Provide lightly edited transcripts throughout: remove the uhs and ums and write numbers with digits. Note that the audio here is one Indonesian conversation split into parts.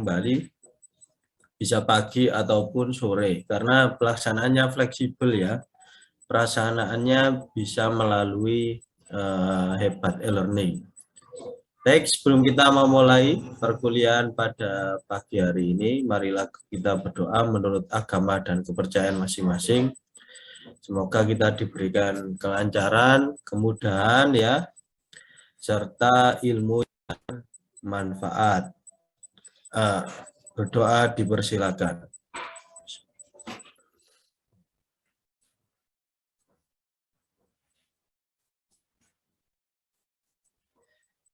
kembali, bisa pagi ataupun sore, karena pelaksanaannya fleksibel ya. Pelaksanaannya bisa melalui Hebat e-learning. Baik, sebelum kita memulai perkuliahan pada pagi hari ini, marilah kita berdoa menurut agama dan kepercayaan masing-masing. Semoga kita diberikan kelancaran, kemudahan ya, serta ilmu yang manfaat. Berdoa dipersilakan.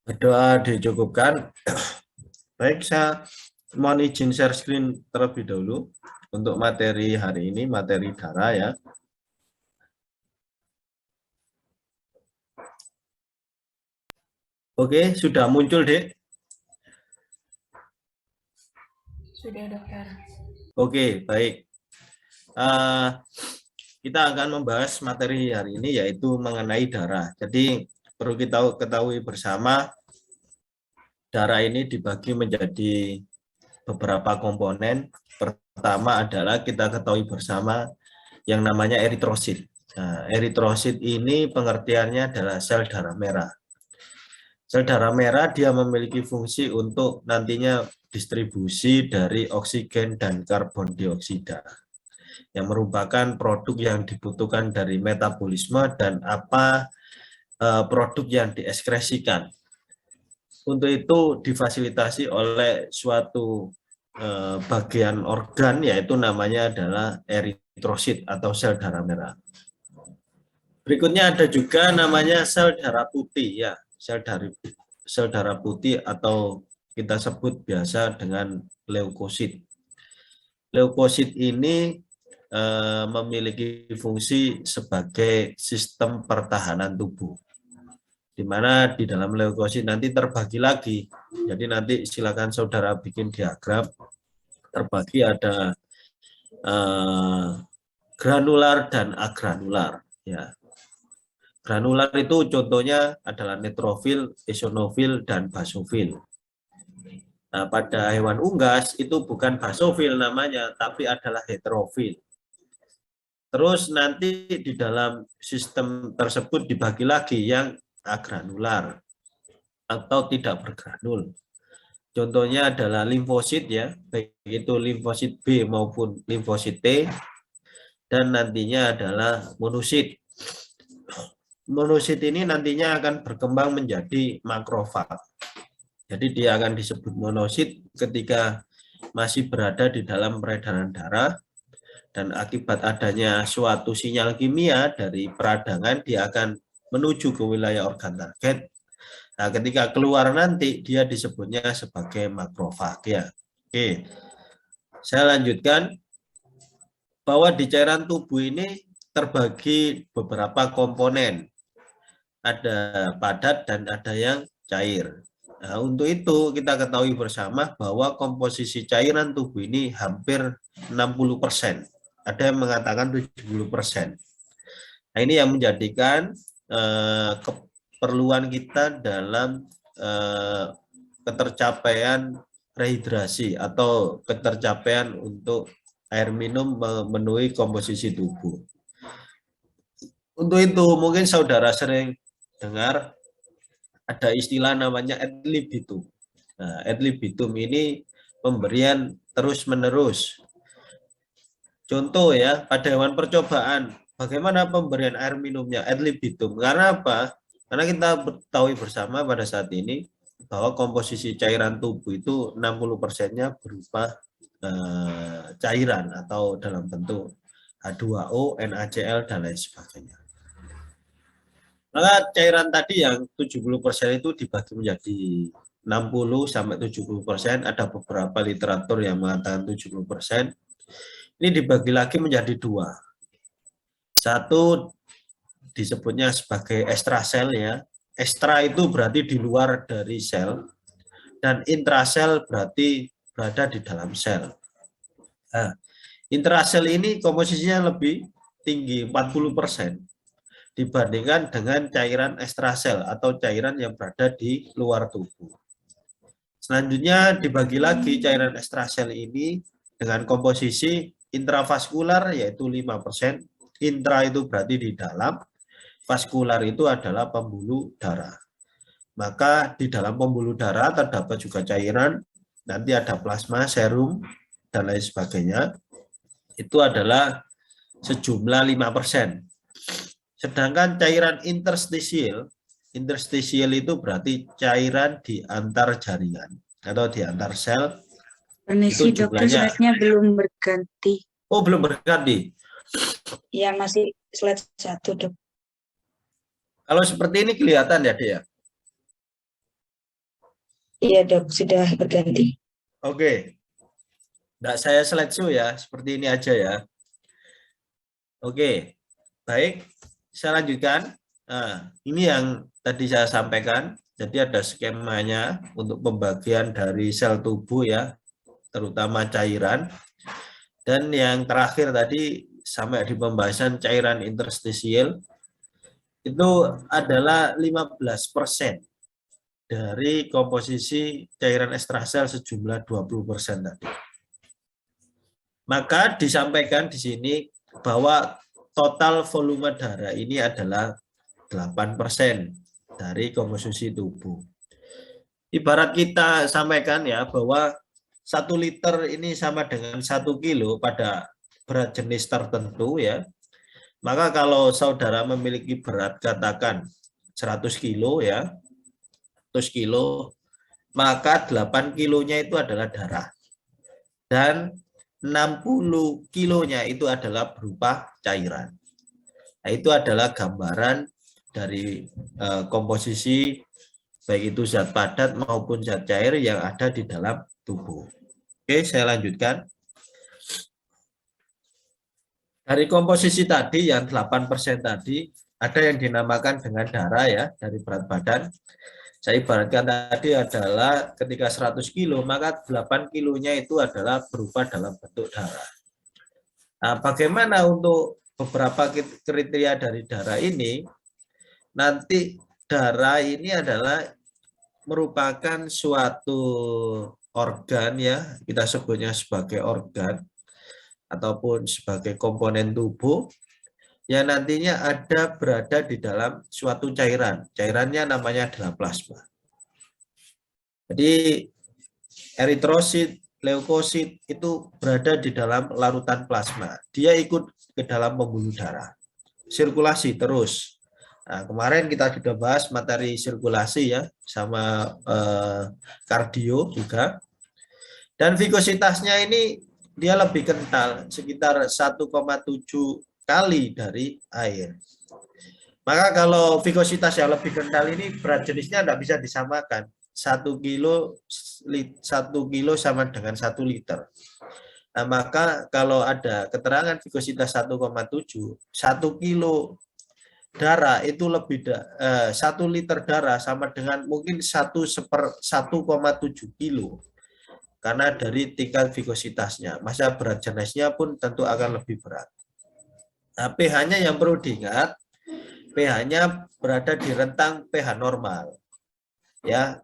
Berdoa dicukupkan. Baik, saya mohon izin share screen terlebih dahulu untuk materi hari ini, materi darah ya. Oke, sudah muncul, Dek? Sudah, Dokter. Oke, baik. Kita akan membahas materi hari ini yaitu mengenai darah. Jadi perlu kita ketahui bersama, darah ini dibagi menjadi beberapa komponen. Pertama adalah kita ketahui bersama yang namanya eritrosit. Nah, eritrosit ini pengertiannya adalah sel darah merah. Sel darah merah dia memiliki fungsi untuk nantinya distribusi dari oksigen dan karbon dioksida, yang merupakan produk yang dibutuhkan dari metabolisme dan produk yang dieskresikan. Untuk itu difasilitasi oleh suatu bagian organ, yaitu namanya adalah eritrosit atau sel darah merah. Berikutnya ada juga namanya sel darah putih ya, sel darah putih atau kita sebut biasa dengan leukosit. Leukosit ini memiliki fungsi sebagai sistem pertahanan tubuh, di mana di dalam leukosit nanti terbagi lagi. Jadi nanti silakan saudara bikin diagram, terbagi ada granular dan agranular ya. Granular itu contohnya adalah neutrofil, eosinofil, dan basofil. Nah, pada hewan unggas itu bukan basofil namanya, tapi adalah heterofil. Terus nanti di dalam sistem tersebut dibagi lagi yang agranular atau tidak bergranul. Contohnya adalah limfosit ya, baik itu limfosit B maupun limfosit T, dan nantinya adalah monosit. Monosit ini nantinya akan berkembang menjadi makrofag. Jadi dia akan disebut monosit ketika masih berada di dalam peredaran darah, dan akibat adanya suatu sinyal kimia dari peradangan dia akan menuju ke wilayah organ target. Nah, ketika keluar nanti dia disebutnya sebagai makrofag ya. Oke. Saya lanjutkan bahwa di cairan tubuh ini terbagi beberapa komponen. Ada padat dan ada yang cair. Nah, untuk itu kita ketahui bersama bahwa komposisi cairan tubuh ini hampir 60%. Ada yang mengatakan 70%. Nah, ini yang menjadikan keperluan kita dalam ketercapaian rehidrasi atau ketercapaian untuk air minum memenuhi komposisi tubuh. Untuk itu mungkin saudara sering dengar ada istilah namanya ad libitum. Nah, ad libitum ini pemberian terus-menerus. Contoh ya, pada hewan percobaan, bagaimana pemberian air minumnya ad libitum? Karena apa? Karena kita ketahui bersama pada saat ini bahwa komposisi cairan tubuh itu 60%-nya berupa cairan atau dalam bentuk H2O, NaCl, dan lain sebagainya. Maka cairan tadi yang 70% itu dibagi menjadi 60-70%, ada beberapa literatur yang mengatakan 70%. Ini dibagi lagi menjadi dua. Satu disebutnya sebagai ekstrasel ya. Ekstra itu berarti di luar dari sel, dan intrasel berarti berada di dalam sel. Nah, intrasel ini komposisinya lebih tinggi 40%. Dibandingkan dengan cairan ekstrasel atau cairan yang berada di luar tubuh. Selanjutnya dibagi lagi cairan ekstrasel ini dengan komposisi intravaskular yaitu 5%. Intra itu berarti di dalam, vaskular itu adalah pembuluh darah. Maka di dalam pembuluh darah terdapat juga cairan, nanti ada plasma, serum, dan lain sebagainya. Itu adalah sejumlah 5%. Sedangkan cairan interstisial itu berarti cairan di antar jaringan atau di antar sel. Permisi Itu dokter, jumlahnya. slide-nya belum berganti. Oh, belum berganti. Ya, masih slide 1, dok. Kalau seperti ini kelihatan ya, dia. Iya dok, sudah berganti. Oke. Nggak saya slideshow ya, seperti ini aja ya. Oke, baik. Saya lanjutkan. Nah, ini yang tadi saya sampaikan. Jadi ada skemanya untuk pembagian dari sel tubuh ya, terutama cairan. Dan yang terakhir tadi sampai di pembahasan cairan interstisial itu adalah 15% dari komposisi cairan ekstrasel sejumlah 20% tadi. Maka disampaikan di sini bahwa total volume darah ini adalah 8% dari komposisi tubuh. Ibarat kita sampaikan ya bahwa 1 liter ini sama dengan 1 kilo pada berat jenis tertentu ya. Maka kalau saudara memiliki berat katakan 100 kilo ya, 100 kilo, maka 8 kilonya itu adalah darah. Dan 60 kilonya itu adalah berupa cairan. Nah, itu adalah gambaran dari komposisi baik itu zat padat maupun zat cair yang ada di dalam tubuh. Oke, saya lanjutkan. Dari komposisi tadi yang 8% tadi, ada yang dinamakan dengan darah ya, dari berat badan. Saya ibaratkan tadi adalah ketika 100 kilo, maka 8 kilonya itu adalah berupa dalam bentuk darah. Nah, bagaimana untuk beberapa kriteria dari darah ini? Nanti darah ini adalah merupakan suatu organ ya, kita sebutnya sebagai organ ataupun sebagai komponen tubuh yang nantinya ada berada di dalam suatu cairan. Cairannya namanya adalah plasma. Jadi eritrosit, leukosit itu berada di dalam larutan plasma. Dia ikut ke dalam pembuluh darah. Sirkulasi terus. Nah, kemarin kita sudah bahas materi sirkulasi ya, sama kardio juga. Dan vigositasnya ini dia lebih kental, sekitar 1,7 kali dari air. Maka kalau vigositas yang lebih kental ini berat jenisnya tidak bisa disamakan. 1 kilo sama dengan 1 liter. Nah, maka kalau ada keterangan vigositas 1,7, 1 kilo darah itu lebih 1 liter darah sama dengan mungkin 1/1,7 kilo. Karena dari tingkat vigositasnya, masa berat jenisnya pun tentu akan lebih berat. Nah, pH-nya yang perlu diingat, pH-nya berada di rentang pH normal. Ya,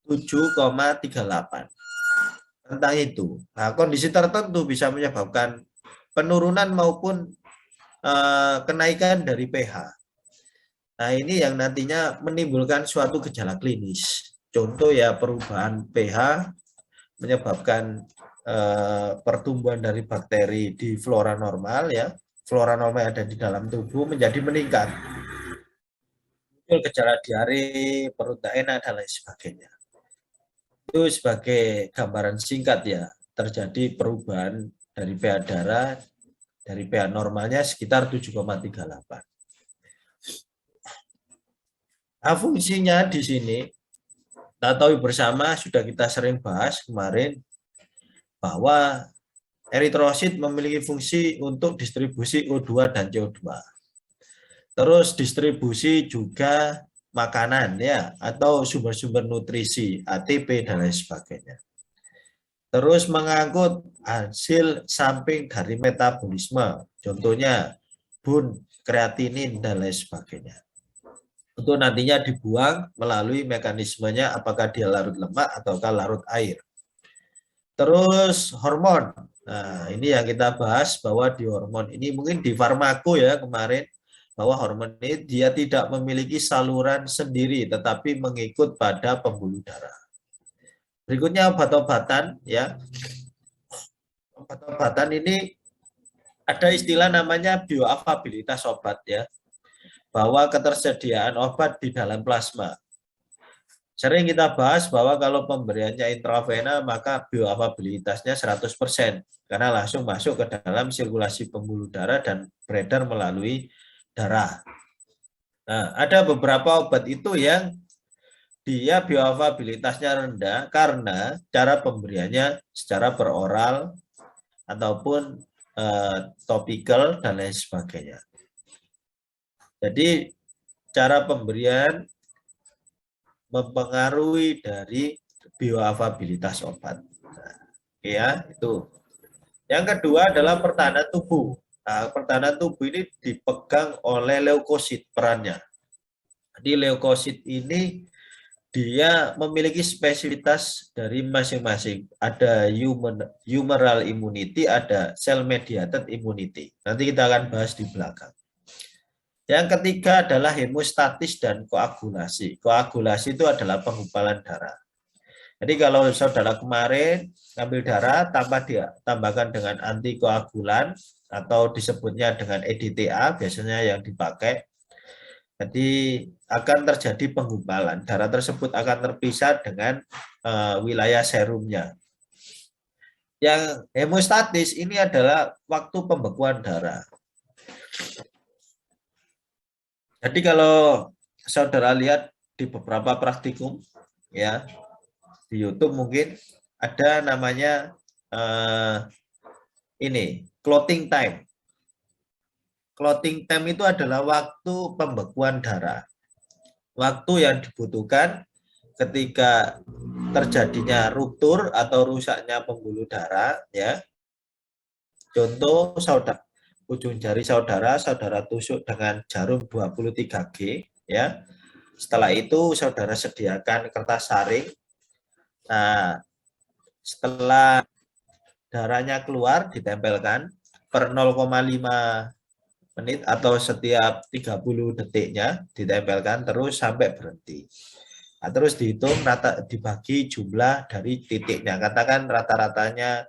7,38. Rentang itu. Nah, kondisi tertentu bisa menyebabkan penurunan maupun kenaikan dari pH. Nah, ini yang nantinya menimbulkan suatu gejala klinis. Contoh ya perubahan pH menyebabkan pertumbuhan dari bakteri di flora normal ya. Flora normal yang ada di dalam tubuh menjadi meningkat. Muncul gejala diare, perut tak enak dan lain sebagainya. Itu sebagai gambaran singkat ya, terjadi perubahan dari pH darah dari pH normalnya sekitar 7,38. Nah, fungsinya di sini kita tahu bersama, sudah kita sering bahas kemarin bahwa eritrosit memiliki fungsi untuk distribusi O2 dan CO2. Terus distribusi juga makanan ya atau sumber-sumber nutrisi, ATP dan lain sebagainya. Terus mengangkut hasil samping dari metabolisme, contohnya bun, kreatinin dan lain sebagainya. untuk nantinya dibuang melalui mekanismenya apakah dia larut lemak ataukah larut air. Terus hormon. Nah, ini yang kita bahas bahwa di hormon ini mungkin di farmako ya kemarin, bahwa hormon ini dia tidak memiliki saluran sendiri tetapi mengikut pada pembuluh darah. Berikutnya obat-obatan ya. Obat-obatan ini ada istilah namanya bioavailabilitas obat ya. Bahwa ketersediaan obat di dalam plasma. Sering kita bahas bahwa kalau pemberiannya intravena maka bioavailabilitasnya 100% karena langsung masuk ke dalam sirkulasi pembuluh darah dan beredar melalui darah. Nah, ada beberapa obat itu yang dia bioavailabilitasnya rendah karena cara pemberiannya secara peroral ataupun topikal dan lain sebagainya. Jadi cara pemberian mempengaruhi dari bioavailabilitas obat. Nah, ya, itu. Yang kedua adalah pertahanan tubuh. Nah, pertahanan tubuh ini dipegang oleh leukosit perannya. Jadi leukosit ini dia memiliki spesialitas dari masing-masing. Ada humoral immunity, ada cell mediated immunity. Nanti kita akan bahas di belakang. Yang ketiga adalah hemostatis dan koagulasi. Koagulasi itu adalah penggumpalan darah. Jadi kalau saudara kemarin ngambil darah tambahkan dengan antikoagulan atau disebutnya dengan EDTA biasanya yang dipakai. Jadi akan terjadi penggumpalan. Darah tersebut akan terpisah dengan wilayah serumnya. Yang hemostatis ini adalah waktu pembekuan darah. Jadi kalau saudara lihat di beberapa praktikum ya di YouTube mungkin ada namanya ini clotting time. Clotting time itu adalah waktu pembekuan darah. Waktu yang dibutuhkan ketika terjadinya ruptur atau rusaknya pembuluh darah ya. Contoh saudara ujung jari saudara tusuk dengan jarum 23G ya. Setelah itu saudara sediakan kertas saring. Nah, setelah darahnya keluar ditempelkan per 0,5 menit atau setiap 30 detiknya ditempelkan terus sampai berhenti. Nah, terus dihitung dibagi jumlah dari titiknya. Katakan rata-ratanya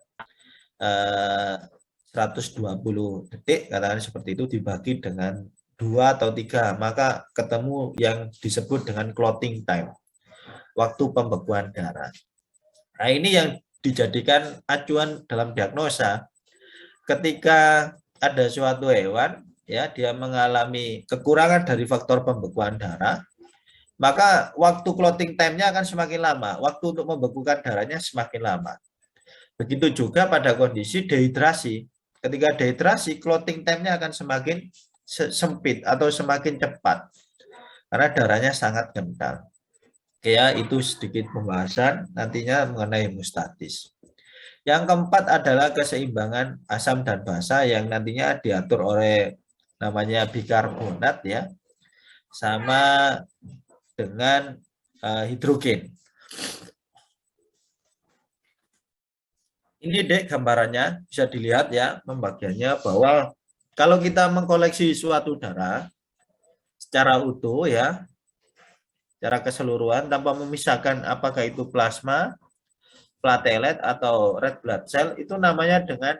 120 detik, katakan seperti itu dibagi dengan 2 atau 3, maka ketemu yang disebut dengan clotting time, waktu pembekuan darah. Nah, ini yang dijadikan acuan dalam diagnosa. Ketika ada suatu hewan, ya dia mengalami kekurangan dari faktor pembekuan darah, maka waktu clotting time-nya akan semakin lama, waktu untuk membekukan darahnya semakin lama. Begitu juga pada kondisi dehidrasi. Ketika dehidrasi, clotting time-nya akan semakin sempit atau semakin cepat karena darahnya sangat kental. Oke ya, itu sedikit pembahasan nantinya mengenai hemostatis. Yang keempat adalah keseimbangan asam dan basa yang nantinya diatur oleh namanya bikarbonat ya, sama dengan hidrogen. Ini dek gambarannya bisa dilihat ya pembagiannya bahwa kalau kita mengkoleksi suatu darah secara utuh ya, secara keseluruhan tanpa memisahkan apakah itu plasma, platelet atau red blood cell, itu namanya dengan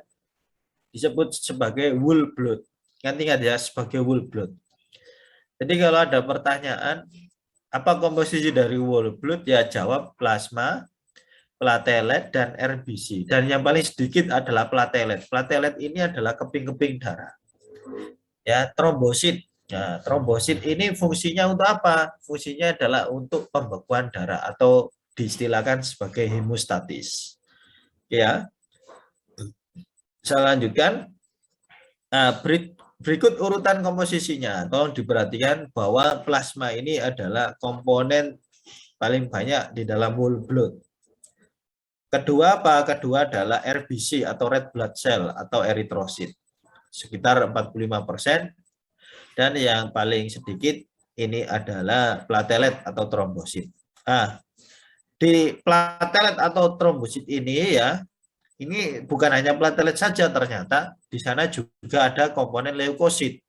disebut sebagai whole blood. Kan ingat ya, sebagai whole blood. Jadi kalau ada pertanyaan apa komposisi dari whole blood, ya jawab plasma, platelet dan RBC, dan yang paling sedikit adalah platelet. Platelet ini adalah keping-keping darah. Ya, trombosit. Nah, trombosit ini fungsinya untuk apa? Fungsinya adalah untuk pembekuan darah atau diistilahkan sebagai hemostatis. Ya. Saya lanjutkan. Nah, berikut urutan komposisinya. Tolong diperhatikan bahwa plasma ini adalah komponen paling banyak di dalam whole blood. Kedua apa? Kedua adalah RBC atau red blood cell atau eritrosit. Sekitar 45%. Dan yang paling sedikit ini adalah platelet atau trombosit. Nah, di platelet atau trombosit ini ya, ini bukan hanya platelet saja, ternyata di sana juga ada komponen leukosit.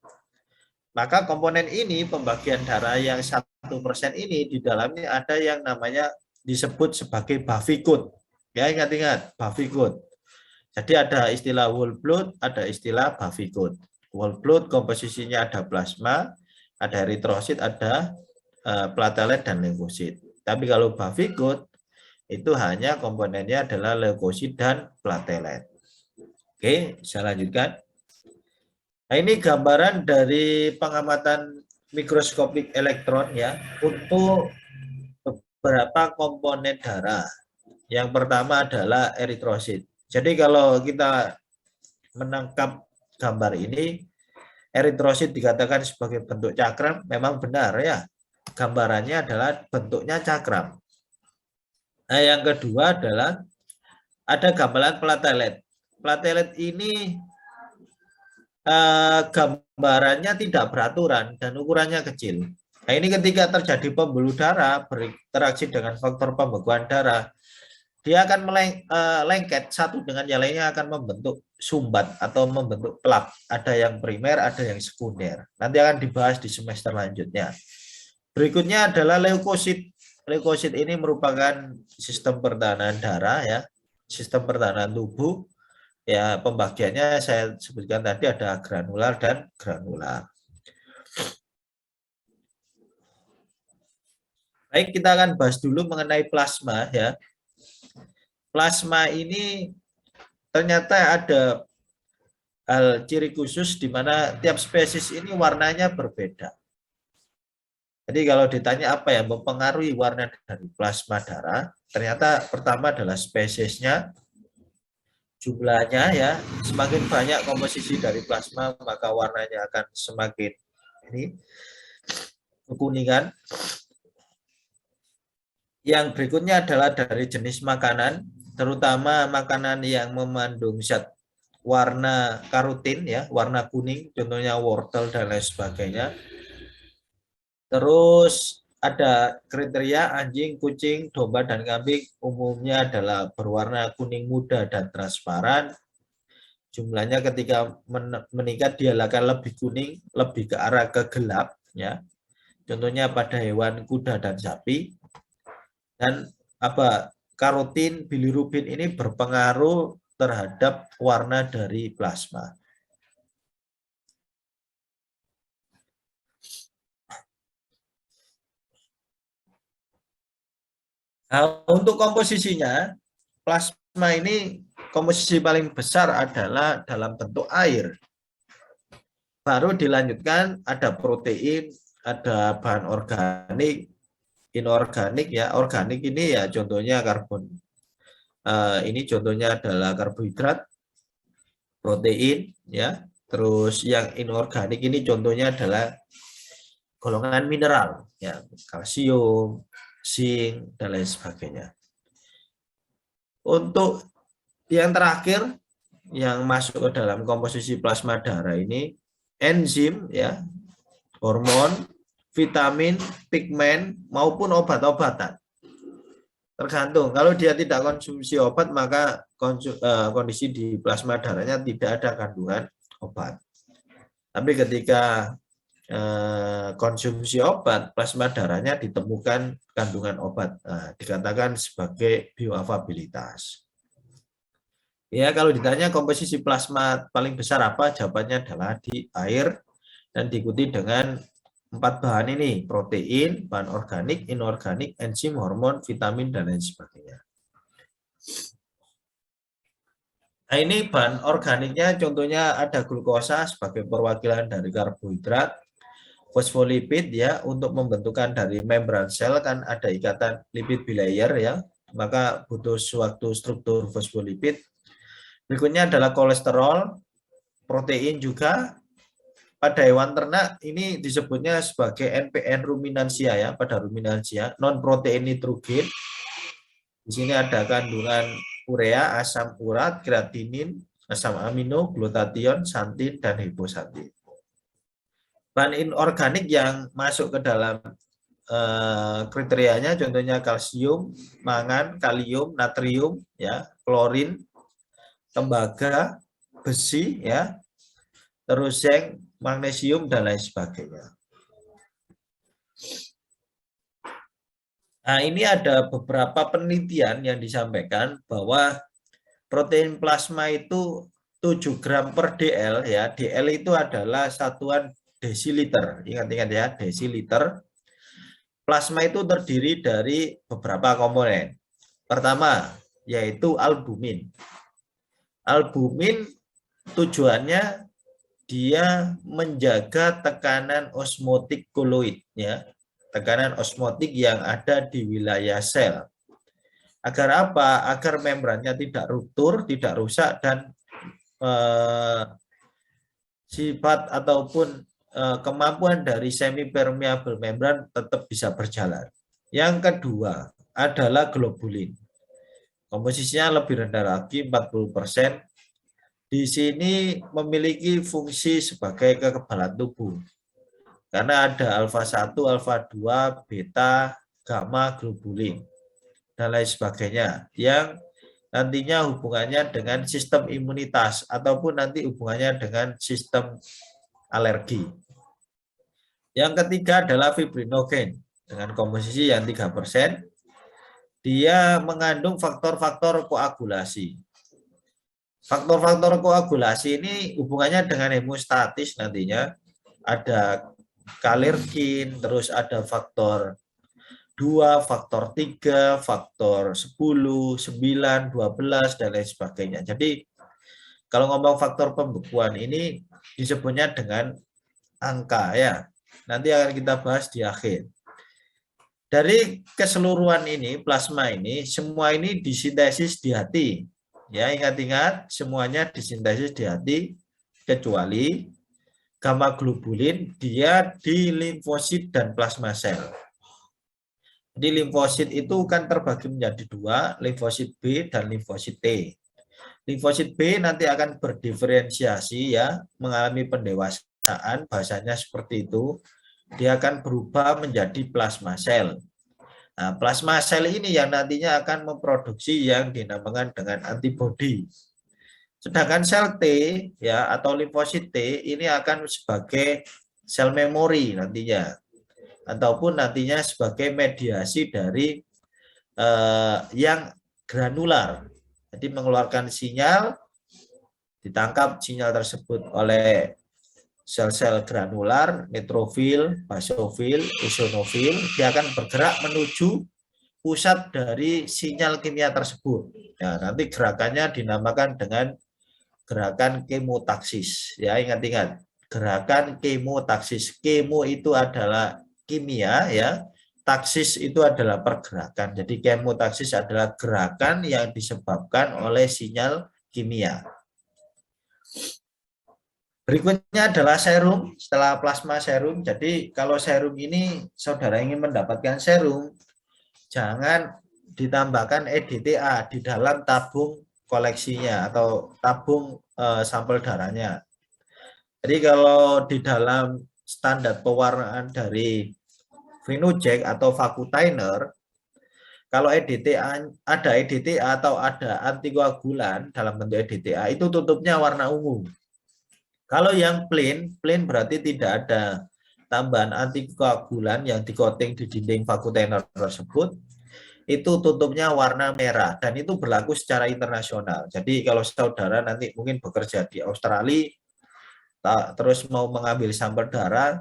Maka komponen ini, pembagian darah yang 1% ini, di dalamnya ada yang namanya disebut sebagai bavikut. Ya, ingat-ingat, bavikut. Jadi ada istilah whole blood, ada istilah bavikut. Whole blood komposisinya ada plasma, ada eritrosit, ada platelet dan leukosit. Tapi kalau bavikut itu hanya komponennya adalah leukosit dan platelet. Oke, saya lanjutkan. Nah, ini gambaran dari pengamatan mikroskopik elektron ya untuk beberapa komponen darah. Yang pertama adalah eritrosit. Jadi kalau kita menangkap gambar ini, eritrosit dikatakan sebagai bentuk cakram, memang benar ya. Gambarannya adalah bentuknya cakram. Nah, yang kedua adalah ada gambaran platelet. Platelet ini gambarannya tidak beraturan dan ukurannya kecil. Nah, ini ketika terjadi pembuluh darah berinteraksi dengan faktor pembekuan darah, dia akan lengket satu dengan yang lainnya, akan membentuk sumbat atau membentuk pelap. Ada yang primer, ada yang sekunder. Nanti akan dibahas di semester lanjutnya. Berikutnya adalah leukosit. Leukosit ini merupakan sistem pertahanan darah ya, sistem pertahanan tubuh. Ya, pembagiannya saya sebutkan tadi ada granular dan granular. Baik, kita akan bahas dulu mengenai plasma ya. Plasma ini ternyata ada hal ciri khusus di mana tiap spesies ini warnanya berbeda. Jadi kalau ditanya apa yang mempengaruhi warna dari plasma darah, ternyata pertama adalah spesiesnya, jumlahnya ya. Semakin banyak komposisi dari plasma, maka warnanya akan semakin ini kekuningan. Yang berikutnya adalah dari jenis makanan, terutama makanan yang mengandung zat warna karotin ya, warna kuning, contohnya wortel dan lain sebagainya. Terus ada kriteria anjing, kucing, domba, dan kambing umumnya adalah berwarna kuning muda dan transparan. Jumlahnya ketika meningkat dia akan lebih kuning, lebih ke arah ke gelap ya. Contohnya pada hewan kuda dan sapi. Dan karotin, bilirubin ini berpengaruh terhadap warna dari plasma. Nah, untuk komposisinya, plasma ini komposisi paling besar adalah dalam bentuk air. Baru dilanjutkan ada protein, ada bahan organik, inorganik ya. Organik ini ya contohnya karbon. Ini contohnya adalah karbohidrat, protein ya. Terus yang inorganik ini contohnya adalah golongan mineral ya, kalsium, zinc dan lain sebagainya. Untuk yang terakhir yang masuk ke dalam komposisi plasma darah ini enzim ya, hormon, vitamin, pigmen maupun obat-obatan. Tergantung, kalau dia tidak konsumsi obat maka kondisi di plasma darahnya tidak ada kandungan obat. Tapi ketika konsumsi obat, plasma darahnya ditemukan kandungan obat, dikatakan sebagai bioavailabilitas. Ya, kalau ditanya komposisi plasma paling besar apa, jawabannya adalah di air dan diikuti dengan 4 bahan ini, protein, bahan organik, inorganik, enzim, hormon, vitamin, dan lain sebagainya. Nah, ini bahan organiknya contohnya ada glukosa sebagai perwakilan dari karbohidrat, fosfolipid ya, untuk pembentukan dari membran sel kan ada ikatan lipid bilayer ya, maka butuh suatu struktur fosfolipid. Berikutnya adalah kolesterol, protein juga. Pada hewan ternak ini disebutnya sebagai NPN ruminansia ya, pada ruminansia, non protein nitrogen. Di sini ada kandungan urea, asam urat, kreatinin, asam amino, glutathione, santin, dan hiposantin. Bahan inorganik yang masuk ke dalam kriterianya contohnya kalsium, mangan, kalium, natrium, ya, klorin, tembaga, besi, ya, terus zinc, magnesium dan lain sebagainya. Nah, ini ada beberapa penelitian yang disampaikan bahwa protein plasma itu 7 gram per DL, ya. DL itu adalah satuan desiliter. Ingat-ingat ya, desiliter. Plasma itu terdiri dari beberapa komponen. Pertama, yaitu albumin. Albumin tujuannya dia menjaga tekanan osmotik koloid, ya. Tekanan osmotik yang ada di wilayah sel. Agar apa? Agar membrannya tidak ruptur, tidak rusak, dan sifat ataupun kemampuan dari semi permeable membran tetap bisa berjalan. Yang kedua adalah globulin. Komposisinya lebih rendah lagi, 40%. Di sini memiliki fungsi sebagai kekebalan tubuh. Karena ada alfa 1, alfa 2, beta, gamma, globulin, dan lain sebagainya. Yang nantinya hubungannya dengan sistem imunitas ataupun nanti hubungannya dengan sistem alergi. Yang ketiga adalah fibrinogen dengan komposisi yang 3%. Dia mengandung faktor-faktor koagulasi. Faktor-faktor koagulasi ini hubungannya dengan hemostatis nantinya. Ada kalergin, terus ada faktor 2, faktor 3, faktor 10, 9, 12, dan lain sebagainya. Jadi kalau ngomong faktor pembekuan ini disebutnya dengan angka, ya. Nanti akan kita bahas di akhir. Dari keseluruhan ini, plasma ini, semua ini disintesis di hati. Ya, ingat-ingat, semuanya disintesis di hati, kecuali gamma globulin, dia di limfosit dan plasma sel. Jadi limfosit itu kan terbagi menjadi 2, limfosit B dan limfosit T. Limfosit B nanti akan berdiferensiasi, ya, mengalami pendewasaan, bahasanya seperti itu. Dia akan berubah menjadi plasma sel. Nah, plasma sel ini yang nantinya akan memproduksi yang dinamakan dengan antibodi. Sedangkan sel T, ya, atau limfosit T ini akan sebagai sel memori nantinya, ataupun nantinya sebagai mediasi dari yang granular. Jadi mengeluarkan sinyal, ditangkap sinyal tersebut oleh sel-sel granular, neutrofil, basofil, eosinofil, dia akan bergerak menuju pusat dari sinyal kimia tersebut. Ya, nanti gerakannya dinamakan dengan gerakan kemotaksis. Ya, ingat-ingat, gerakan kemotaksis. Kemo itu adalah kimia, ya. Taksis itu adalah pergerakan. Jadi kemotaksis adalah gerakan yang disebabkan oleh sinyal kimia. Berikutnya adalah serum, setelah plasma serum. Jadi kalau serum ini saudara ingin mendapatkan serum, jangan ditambahkan EDTA di dalam tabung koleksinya atau tabung sampel darahnya. Jadi kalau di dalam standar pewarnaan dari Venojac atau Vacutainer, kalau EDTA, ada EDTA atau ada antikoagulan dalam bentuk EDTA, itu tutupnya warna ungu. Kalau yang plain berarti tidak ada tambahan antikoagulan yang di-coating di dinding Vacutainer tersebut, itu tutupnya warna merah, dan itu berlaku secara internasional. Jadi kalau saudara nanti mungkin bekerja di Australia, terus mau mengambil sampel darah,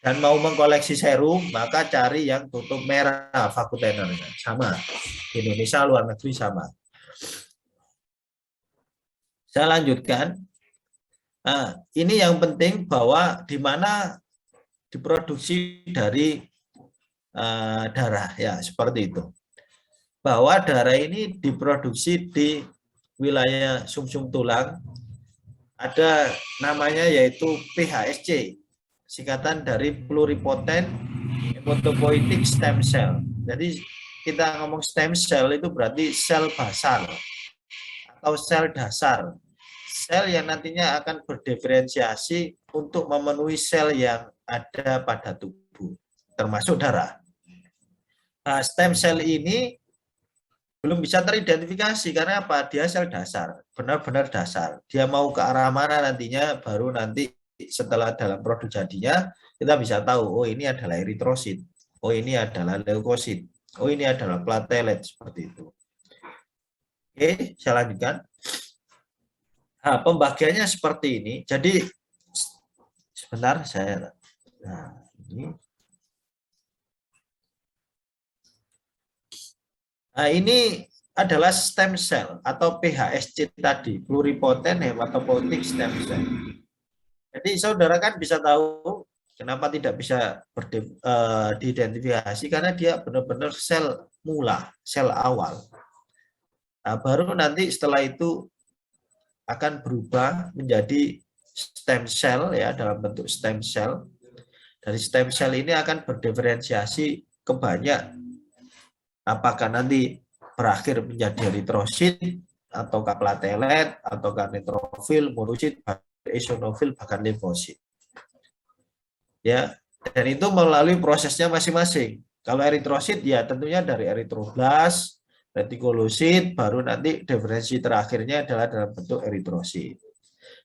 dan mau mengkoleksi serum, maka cari yang tutup merah Vacutainernya. Sama, di Indonesia, luar negeri sama. Saya lanjutkan. Nah, ini yang penting bahwa di mana diproduksi dari darah, ya, seperti itu. Bahwa darah ini diproduksi di wilayah sumsum tulang, ada namanya yaitu PHSC, singkatan dari pluripotent hematopoietic stem cell. Jadi kita ngomong stem cell itu berarti sel basal atau sel dasar, sel yang nantinya akan berdiferensiasi untuk memenuhi sel yang ada pada tubuh, termasuk darah. Nah, stem cell ini belum bisa teridentifikasi karena apa? Dia sel dasar, benar-benar dasar. Dia mau ke arah mana nantinya, baru nanti setelah dalam produk jadinya kita bisa tahu, oh ini adalah eritrosit, oh ini adalah leukosit, oh ini adalah platelet, seperti itu. Oke, saya lanjutkan. Nah, pembagiannya seperti ini. Jadi sebentar saya. Nah, ini. Nah, ini adalah stem cell atau PHSC tadi, pluripotent hematopoietic stem cell. Jadi saudara kan bisa tahu kenapa tidak bisa diidentifikasi, karena dia benar-benar sel mula, sel awal. Nah, baru nanti setelah itu akan berubah menjadi stem cell ya, dalam bentuk stem cell. Dari stem cell ini akan berdiferensiasi ke banyak, apakah nanti berakhir menjadi eritrosit, ataukah platelet, ataukah neutrofil, monosit, eosinofil, bahkan limfosit. Ya, dan itu melalui prosesnya masing-masing. Kalau eritrosit ya tentunya dari eritroblas, retikulosit, baru nanti diferensi terakhirnya adalah dalam bentuk eritrosit.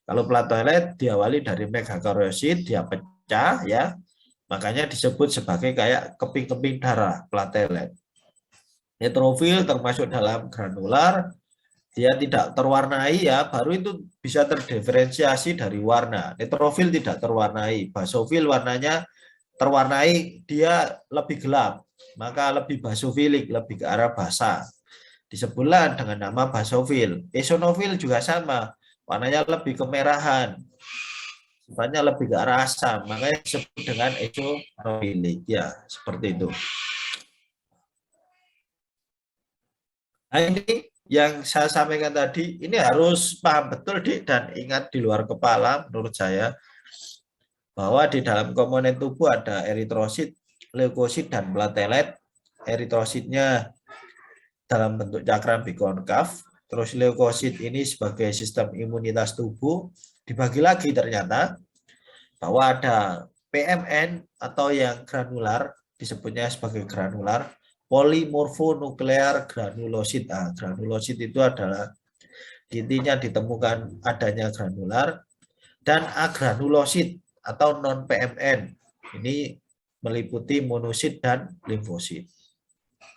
Kalau platelet diawali dari megakaryosit, dia pecah ya, makanya disebut sebagai kayak keping-keping darah, platelet. Neutrofil termasuk dalam granular, dia tidak terwarnai ya, baru itu bisa terdiferensiasi dari warna. Neutrofil tidak terwarnai, basofil warnanya terwarnai, dia lebih gelap, maka lebih basofilik, lebih ke arah basa. Disebutlah dengan nama basofil. Eosinofil juga sama, warnanya lebih kemerahan, sifatnya lebih ke arah asam, makanya disebut dengan eosinofilik. Ya, seperti itu. Nah, ini yang saya sampaikan tadi, ini harus paham betul dan ingat di luar kepala menurut saya, bahwa di dalam komponen tubuh ada eritrosit, leukosit, dan platelet. Eritrositnya dalam bentuk cakram bikonkav, terus leukosit ini sebagai sistem imunitas tubuh. Dibagi lagi ternyata bahwa ada PMN atau yang granular, disebutnya sebagai granular, polimorfonuklear granulosit. Nah, granulosit itu adalah intinya ditemukan adanya granular, dan agranulosit atau non PMN ini meliputi monosit dan limfosit.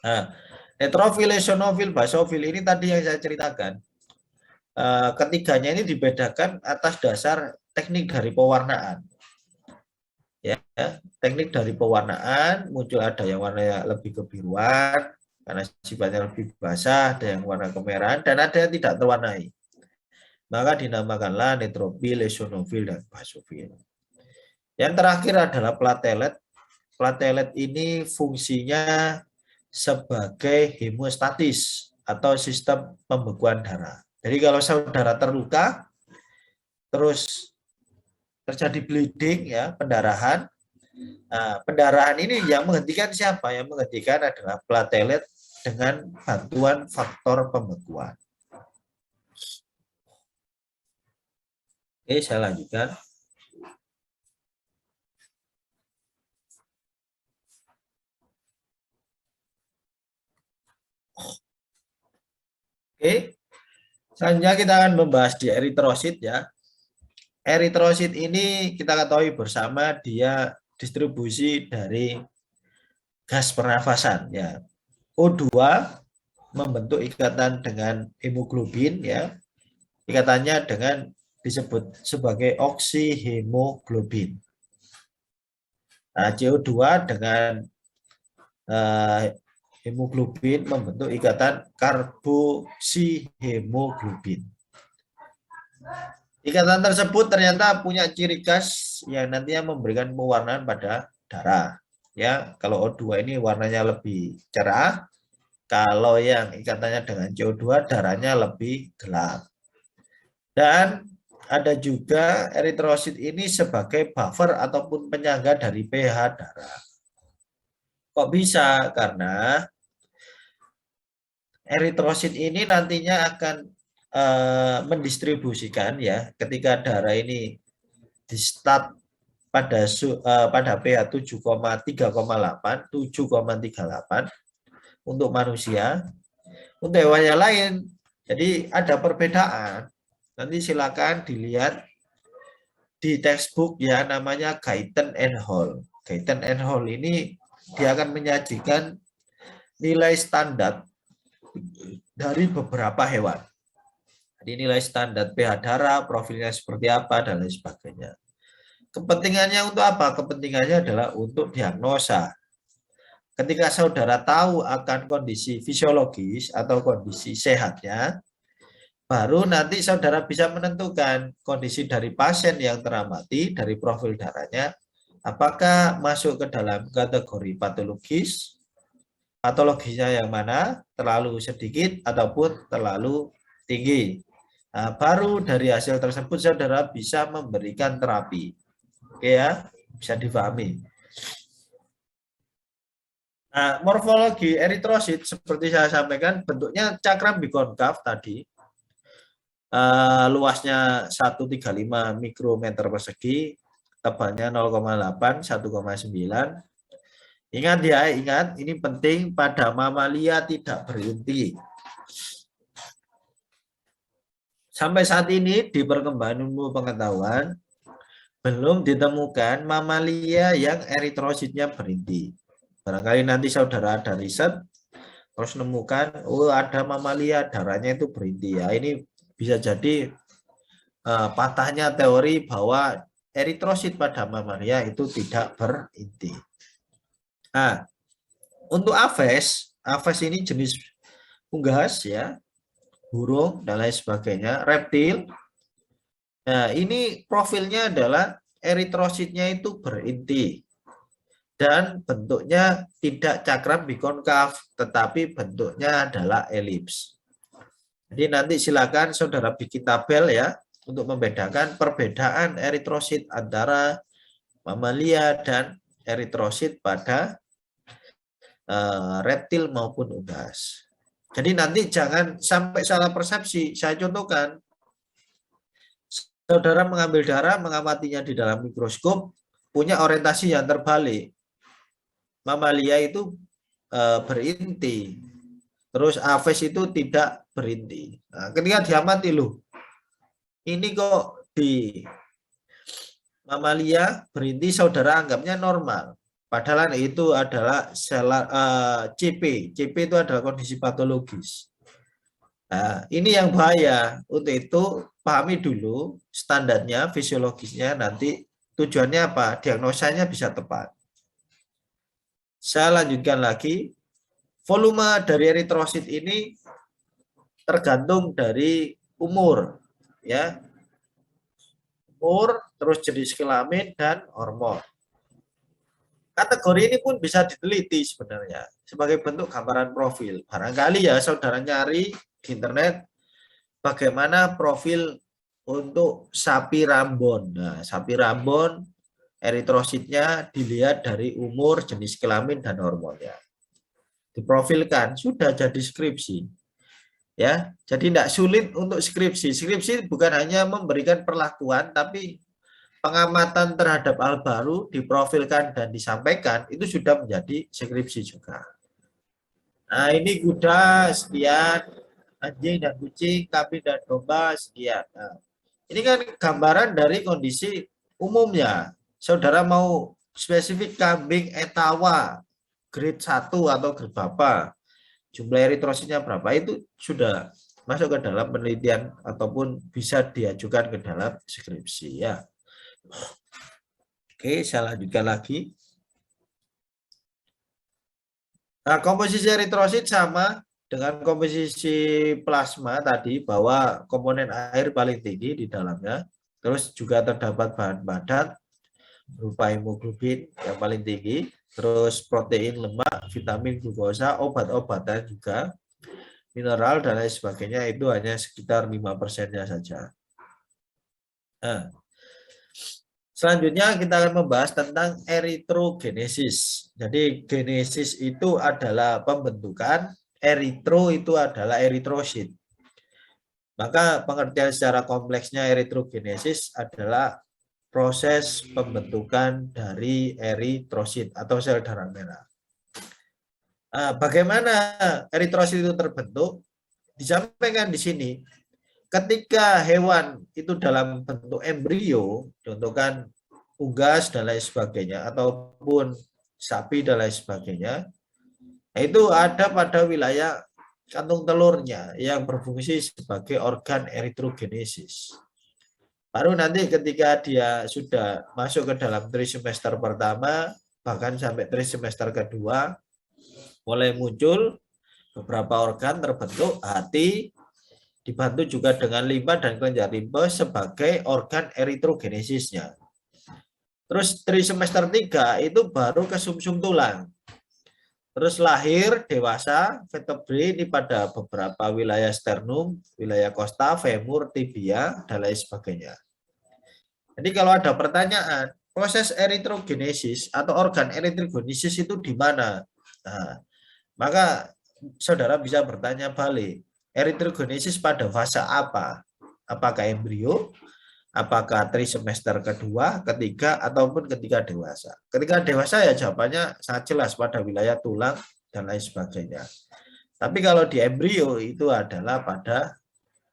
Nah, neutrofil, eosinofil, basofil ini tadi yang saya ceritakan. Ketiganya ini dibedakan atas dasar teknik dari pewarnaan. Ya, teknik dari pewarnaan muncul, ada yang warnanya lebih kebiruan karena sifatnya lebih basah, ada yang warna kemerahan, dan ada yang tidak terwarnai. Maka dinamakanlah neutrofil, eosinofil, dan basofil. Yang terakhir adalah platelet. Platelet ini fungsinya sebagai hemostatis atau sistem pembekuan darah. Jadi kalau saudara terluka, terus terjadi bleeding ya, pendarahan. Nah, pendarahan ini yang menghentikan siapa? Yang menghentikan adalah platelet dengan bantuan faktor pembekuan. Oke, saya lanjutkan. Oke, selanjutnya kita akan membahas di eritrosit ya. Eritrosit ini kita ketahui bersama dia distribusi dari gas pernafasan ya. O2 membentuk ikatan dengan hemoglobin ya. Ikatannya dengan disebut sebagai oksihemoglobin. Nah, CO2 dengan hemoglobin membentuk ikatan karboksihemoglobin. Ikatan tersebut ternyata punya ciri khas yang nantinya memberikan pewarnaan pada darah. Ya, kalau O2 ini warnanya lebih cerah, kalau yang ikatannya dengan CO2 darahnya lebih gelap. Dan ada juga eritrosit ini sebagai buffer ataupun penyangga dari pH darah. Kok bisa? Karena eritrosit ini nantinya akan mendistribusikan ya, ketika darah ini di start pada pH 7,3,8, 7,38 untuk manusia, untuk hewan yang lain. Jadi ada perbedaan. Nanti silakan dilihat di textbook ya, namanya Guyton and Hall. Guyton and Hall ini dia akan menyajikan nilai standar dari beberapa hewan. Jadi nilai standar pH darah, profilnya seperti apa, dan lain sebagainya. Kepentingannya untuk apa? Kepentingannya adalah untuk diagnosa. Ketika saudara tahu akan kondisi fisiologis atau kondisi sehatnya, baru nanti saudara bisa menentukan kondisi dari pasien yang teramati dari profil darahnya, apakah masuk ke dalam kategori patologis, patologisnya yang mana, terlalu sedikit ataupun terlalu tinggi. Nah, baru dari hasil tersebut saudara bisa memberikan terapi. Oke ya, bisa dipahami. Nah, morfologi eritrosit seperti saya sampaikan bentuknya cakram bikonkav tadi. Luasnya 135 mikrometer persegi, tebalnya 0,8, 1,9. Ingat ya, ingat ini penting, pada mamalia tidak berinti. Sampai saat ini di perkembangan ilmu pengetahuan belum ditemukan mamalia yang eritrositnya berinti. Barangkali nanti saudara ada riset terus nemukan, oh ada mamalia darahnya itu berinti ya. Ini bisa jadi patahnya teori bahwa eritrosit pada mamalia itu tidak berinti. Nah, untuk aves ini jenis unggas ya, burung dan lain sebagainya, reptil. Nah, ini profilnya adalah eritrositnya itu berinti dan bentuknya tidak cakram bikonkav, tetapi bentuknya adalah elips. Jadi nanti silakan saudara bikin tabel ya untuk membedakan perbedaan eritrosit antara mamalia dan eritrosit pada reptil maupun unggas. Jadi nanti jangan sampai salah persepsi. Saya contohkan, saudara mengambil darah, mengamatinya di dalam mikroskop, punya orientasi yang terbalik. Mamalia itu berinti, terus aves itu tidak berinti. Nah, ketika diamati loh, ini kok di mamalia berinti, saudara anggapnya normal. Padahal itu adalah CP. CP itu adalah kondisi patologis. Nah, ini yang bahaya. Untuk itu pahami dulu standarnya, fisiologisnya, nanti tujuannya apa? Diagnosanya bisa tepat. Saya lanjutkan lagi. Volume dari eritrosit ini tergantung dari umur, ya. Umur, terus jenis kelamin dan hormon. Kategori ini pun bisa diteliti sebenarnya sebagai bentuk gambaran profil. Barangkali ya saudara nyari di internet bagaimana profil untuk sapi Rambon. Nah, sapi Rambon eritrositnya dilihat dari umur, jenis kelamin dan hormonnya. Diprofilkan, sudah jadi skripsi. Ya, jadi tidak sulit untuk skripsi. Skripsi bukan hanya memberikan perlakuan, tapi pengamatan terhadap hal baru diprofilkan dan disampaikan, itu sudah menjadi skripsi juga. Nah, ini kuda sekian, anjing dan kucing, kambing dan domba sekian. Nah, ini kan gambaran dari kondisi umumnya. Saudara mau spesifik kambing etawa grade 1 atau grade berapa, jumlah eritrositnya berapa, itu sudah masuk ke dalam penelitian ataupun bisa diajukan ke dalam skripsi ya. Oke, saya lanjutkan lagi. Nah, komposisi eritrosit sama dengan komposisi plasma tadi, bahwa komponen air paling tinggi di dalamnya, terus juga terdapat bahan padat berupa hemoglobin yang paling tinggi, terus protein, lemak, vitamin, glukosa, obat-obatan juga, mineral dan lain sebagainya, itu hanya sekitar 5%-nya saja. Nah, selanjutnya kita akan membahas tentang eritrogenesis. Jadi genesis itu adalah pembentukan, eritro itu adalah eritrosit. Maka pengertian secara kompleksnya eritrogenesis adalah proses pembentukan dari eritrosit atau sel darah merah. Bagaimana eritrosit itu terbentuk? Disampaikan di sini, ketika hewan itu dalam bentuk embrio, contohkan unggas dan lain sebagainya, ataupun sapi dan lain sebagainya, itu ada pada wilayah kantung telurnya yang berfungsi sebagai organ eritrogenesis. Baru nanti ketika dia sudah masuk ke dalam trimester pertama, bahkan sampai trimester kedua, mulai muncul beberapa organ terbentuk, hati, dibantu juga dengan limpa dan kelenjar limpa sebagai organ eritrogenesisnya. Terus trimester 3 itu baru ke sumsum tulang. Terus lahir dewasa vertebrae ini pada beberapa wilayah sternum, wilayah costa, femur, tibia, dan lain sebagainya. Jadi kalau ada pertanyaan, proses eritrogenesis atau organ eritrogenesis itu di mana? Nah, maka saudara bisa bertanya balik, eritrogenesis pada fase apa? Apakah embrio? Apakah trimester kedua, ketiga, ataupun ketika dewasa? Ketika dewasa ya jawabannya sangat jelas pada wilayah tulang dan lain sebagainya. Tapi kalau di embrio itu adalah pada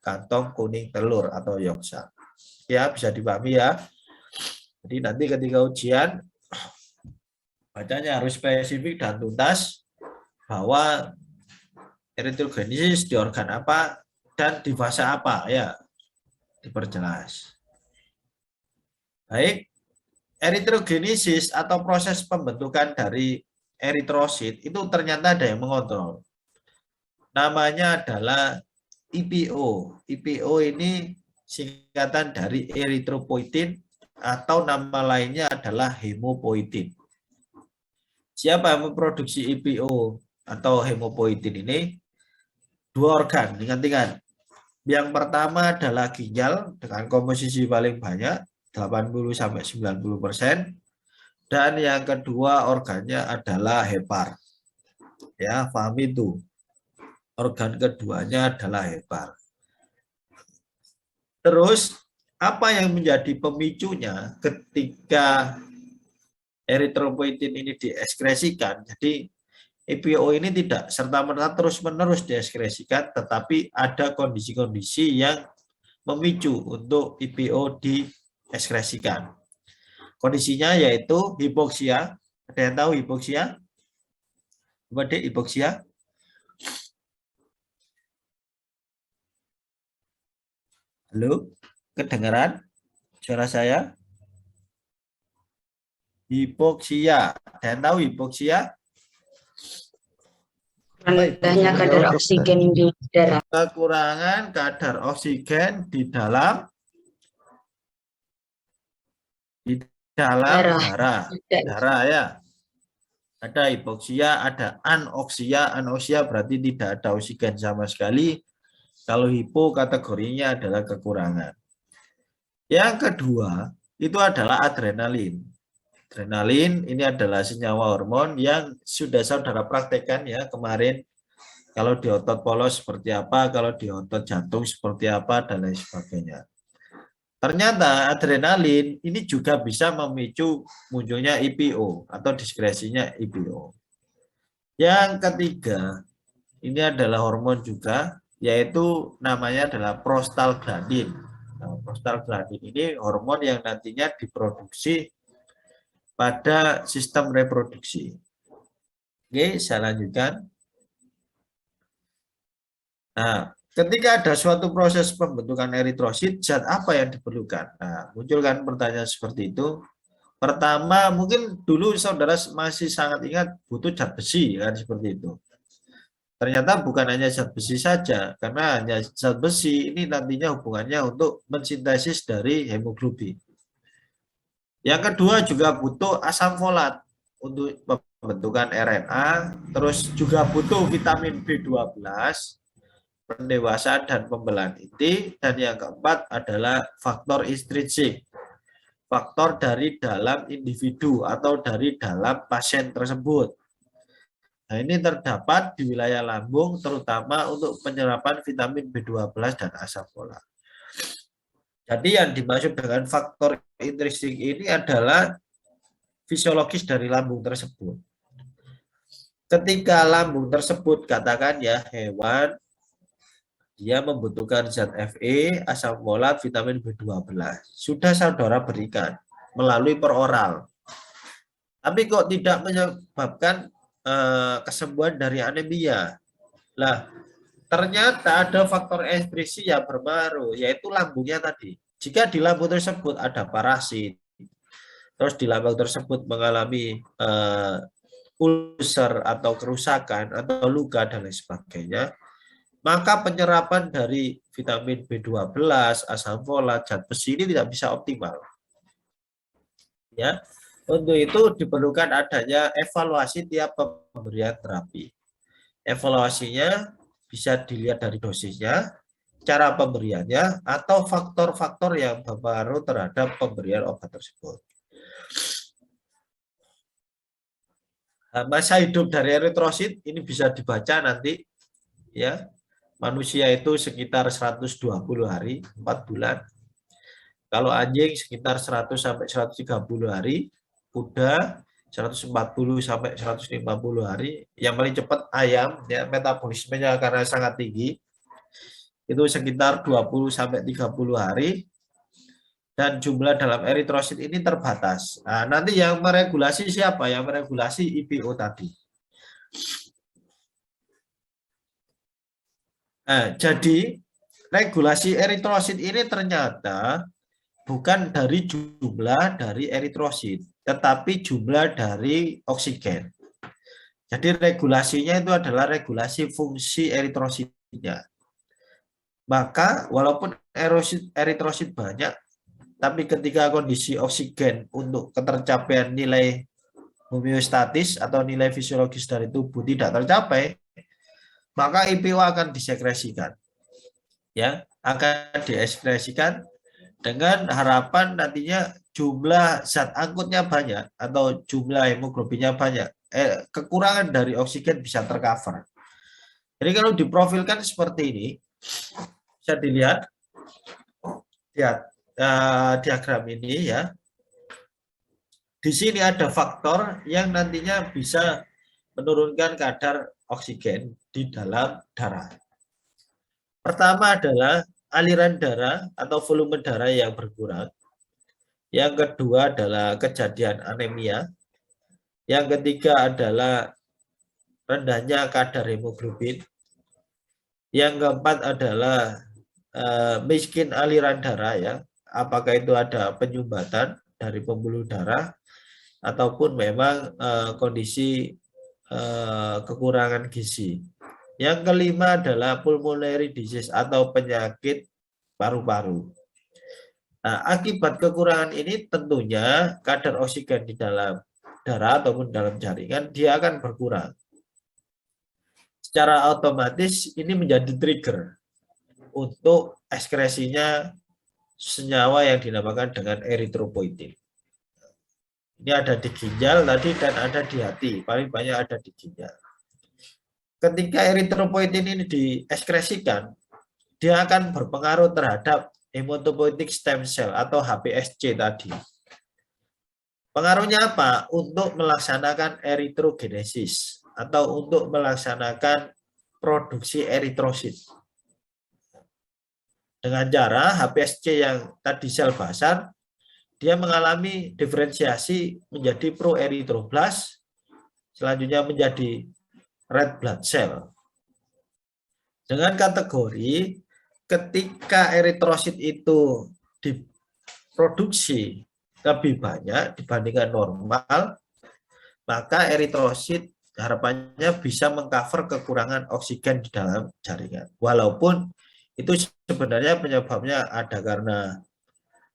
kantong kuning telur atau yolk sac. Ya, bisa dipahami ya. Jadi nanti ketika ujian, bacanya harus spesifik dan tuntas bahwa eritrogenesis di organ apa dan di fase apa, ya, diperjelas. Baik, eritrogenesis atau proses pembentukan dari eritrosit itu ternyata ada yang mengontrol. Namanya adalah EPO. EPO ini singkatan dari eritropoietin atau nama lainnya adalah hemopoietin. Siapa yang memproduksi EPO atau hemopoietin ini? Dua organ, ingat-ingat. Yang pertama adalah ginjal dengan komposisi paling banyak, 80-90%. Dan yang kedua organnya adalah hepar. Ya, pahami itu. Organ keduanya adalah hepar. Terus, apa yang menjadi pemicunya ketika eritropoietin ini dieskresikan? Jadi, EPO ini tidak serta-merta terus-menerus dieskresikan, tetapi ada kondisi-kondisi yang memicu untuk EPO dieskresikan. Kondisinya yaitu hipoksia. Ada yang tahu hipoksia? Coba deh, hipoksia. Halo, kedengaran suara saya? Hipoksia. Ada yang tahu hipoksia? Rendahnya kadar oksigen di darah. Kekurangan kadar oksigen di dalam darah ya. Ada hipoksia, ada anoksia. Anoksia berarti tidak ada oksigen sama sekali. Kalau hipo kategorinya adalah kekurangan. Yang kedua itu adalah adrenalin. Adrenalin ini adalah senyawa hormon yang sudah saudara praktekkan ya kemarin. Kalau di otot polos seperti apa, kalau di otot jantung seperti apa, dan lain sebagainya. Ternyata adrenalin ini juga bisa memicu munculnya EPO atau diskresinya EPO. Yang ketiga, ini adalah hormon juga, yaitu namanya adalah prostaglandin. Nah, prostaglandin ini hormon yang nantinya diproduksi pada sistem reproduksi. Oke, saya lanjutkan. Nah, ketika ada suatu proses pembentukan eritrosit, zat apa yang diperlukan? Nah, muncul kan pertanyaan seperti itu. Pertama, mungkin dulu saudara masih sangat ingat butuh zat besi, kan seperti itu. Ternyata bukan hanya zat besi saja, karena hanya zat besi ini nantinya hubungannya untuk mensintesis dari hemoglobin. Yang kedua juga butuh asam folat untuk pembentukan RNA, terus juga butuh vitamin B12, pendewasaan dan pembelahan inti, dan yang keempat adalah faktor intrinsik, faktor dari dalam individu atau dari dalam pasien tersebut. Nah, ini terdapat di wilayah lambung terutama untuk penyerapan vitamin B12 dan asam folat. Jadi yang dimaksud dengan faktor intrinsik ini adalah fisiologis dari lambung tersebut. Ketika lambung tersebut, katakan ya hewan, dia membutuhkan zat Fe, asam folat, vitamin B12. Sudah saudara berikan melalui peroral. Tapi kok tidak menyebabkan kesembuhan dari anemia. Lah, ternyata ada faktor intrisi yang berpengaruh, yaitu lambungnya tadi. Jika di lambung tersebut ada parasit, terus di lambung tersebut mengalami ulcer atau kerusakan atau luka dan lain sebagainya, maka penyerapan dari vitamin B12, asam folat, zat besi ini tidak bisa optimal. Ya, untuk itu diperlukan adanya evaluasi tiap pemberian terapi. Evaluasinya bisa dilihat dari dosisnya, cara pemberiannya, atau faktor-faktor yang berpengaruh terhadap pemberian obat tersebut. Masa hidup dari eritrosit ini bisa dibaca nanti, ya. Manusia itu sekitar 120 hari, 4 bulan. Kalau anjing sekitar 100 sampai 130 hari, kuda 140 sampai 150 hari, yang paling cepat ayam, ya, metabolismenya karena sangat tinggi, itu sekitar 20 sampai 30 hari, dan jumlah dalam eritrosit ini terbatas. Nah, nanti yang meregulasi siapa? Yang meregulasi IPO tadi. Nah, jadi regulasi eritrosit ini ternyata bukan dari jumlah dari eritrosit, tetapi jumlah dari oksigen. Jadi regulasinya itu adalah regulasi fungsi eritrositnya. Maka walaupun eritrosit banyak, tapi ketika kondisi oksigen untuk ketercapaian nilai homeostatis atau nilai fisiologis dari tubuh tidak tercapai, maka IPO akan disekresikan. Ya, akan dieskresikan dengan harapan nantinya jumlah zat angkutnya banyak atau jumlah hemoglobinnya banyak. Kekurangan dari oksigen bisa tercover. Jadi kalau diprofilkan seperti ini, bisa dilihat diagram ini ya. Di sini ada faktor yang nantinya bisa menurunkan kadar oksigen di dalam darah. Pertama adalah aliran darah atau volume darah yang berkurang. Yang kedua adalah kejadian anemia. Yang ketiga adalah rendahnya kadar hemoglobin. Yang keempat adalah miskin aliran darah ya. Apakah itu ada penyumbatan dari pembuluh darah ataupun memang kondisi kekurangan gizi. Yang kelima adalah pulmonary disease atau penyakit paru-paru. Nah, akibat kekurangan ini tentunya kadar oksigen di dalam darah ataupun dalam jaringan dia akan berkurang. Secara otomatis ini menjadi trigger untuk ekskresinya senyawa yang dinamakan dengan eritropoietin. Ini ada di ginjal tadi dan ada di hati, paling banyak ada di ginjal. Ketika eritropoietin ini dieskresikan, dia akan berpengaruh terhadap hematopoietic stem cell atau HPSC tadi. Pengaruhnya apa? Untuk melaksanakan eritrogenesis atau untuk melaksanakan produksi eritrosit. Dengan cara HPSC yang tadi sel basal, dia mengalami diferensiasi menjadi proerythroblast, selanjutnya menjadi red blood cell. Dengan kategori ketika eritrosit itu diproduksi lebih banyak dibandingkan normal, maka eritrosit harapannya bisa mengcover kekurangan oksigen di dalam jaringan. Walaupun itu sebenarnya penyebabnya ada karena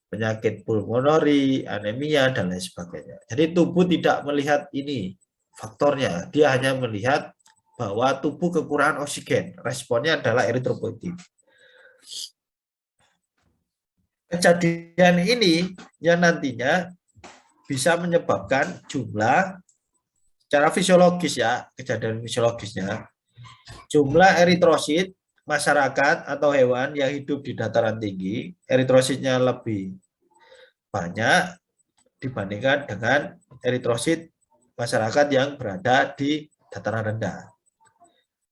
penyakit pulmonari, anemia, dan lain sebagainya. Jadi tubuh tidak melihat ini faktornya, dia hanya melihat bahwa tubuh kekurangan oksigen, responnya adalah eritropoietin. Kejadian ini yang nantinya bisa menyebabkan jumlah secara fisiologis ya, kejadian fisiologisnya, jumlah eritrosit masyarakat atau hewan yang hidup di dataran tinggi, eritrositnya lebih banyak dibandingkan dengan eritrosit masyarakat yang berada di dataran rendah.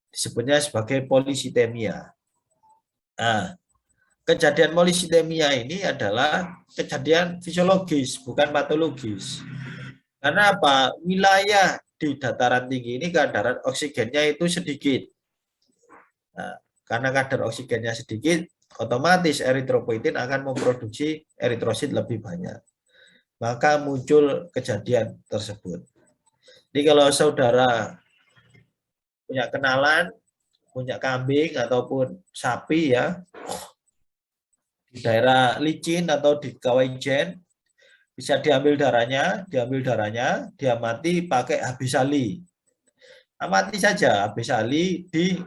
Disebutnya sebagai polisitemia. Nah, kejadian polisitemia ini adalah kejadian fisiologis, bukan patologis. Karena apa? Wilayah di dataran tinggi ini kadar oksigennya itu sedikit. Nah, karena kadar oksigennya sedikit, otomatis eritropoietin akan memproduksi eritrosit lebih banyak. Maka muncul kejadian tersebut. Jadi kalau saudara punya kenalan, punya kambing ataupun sapi ya, di daerah licin atau di Kawajen, bisa diambil darahnya, dia mati pakai habisali. Amati saja habisali di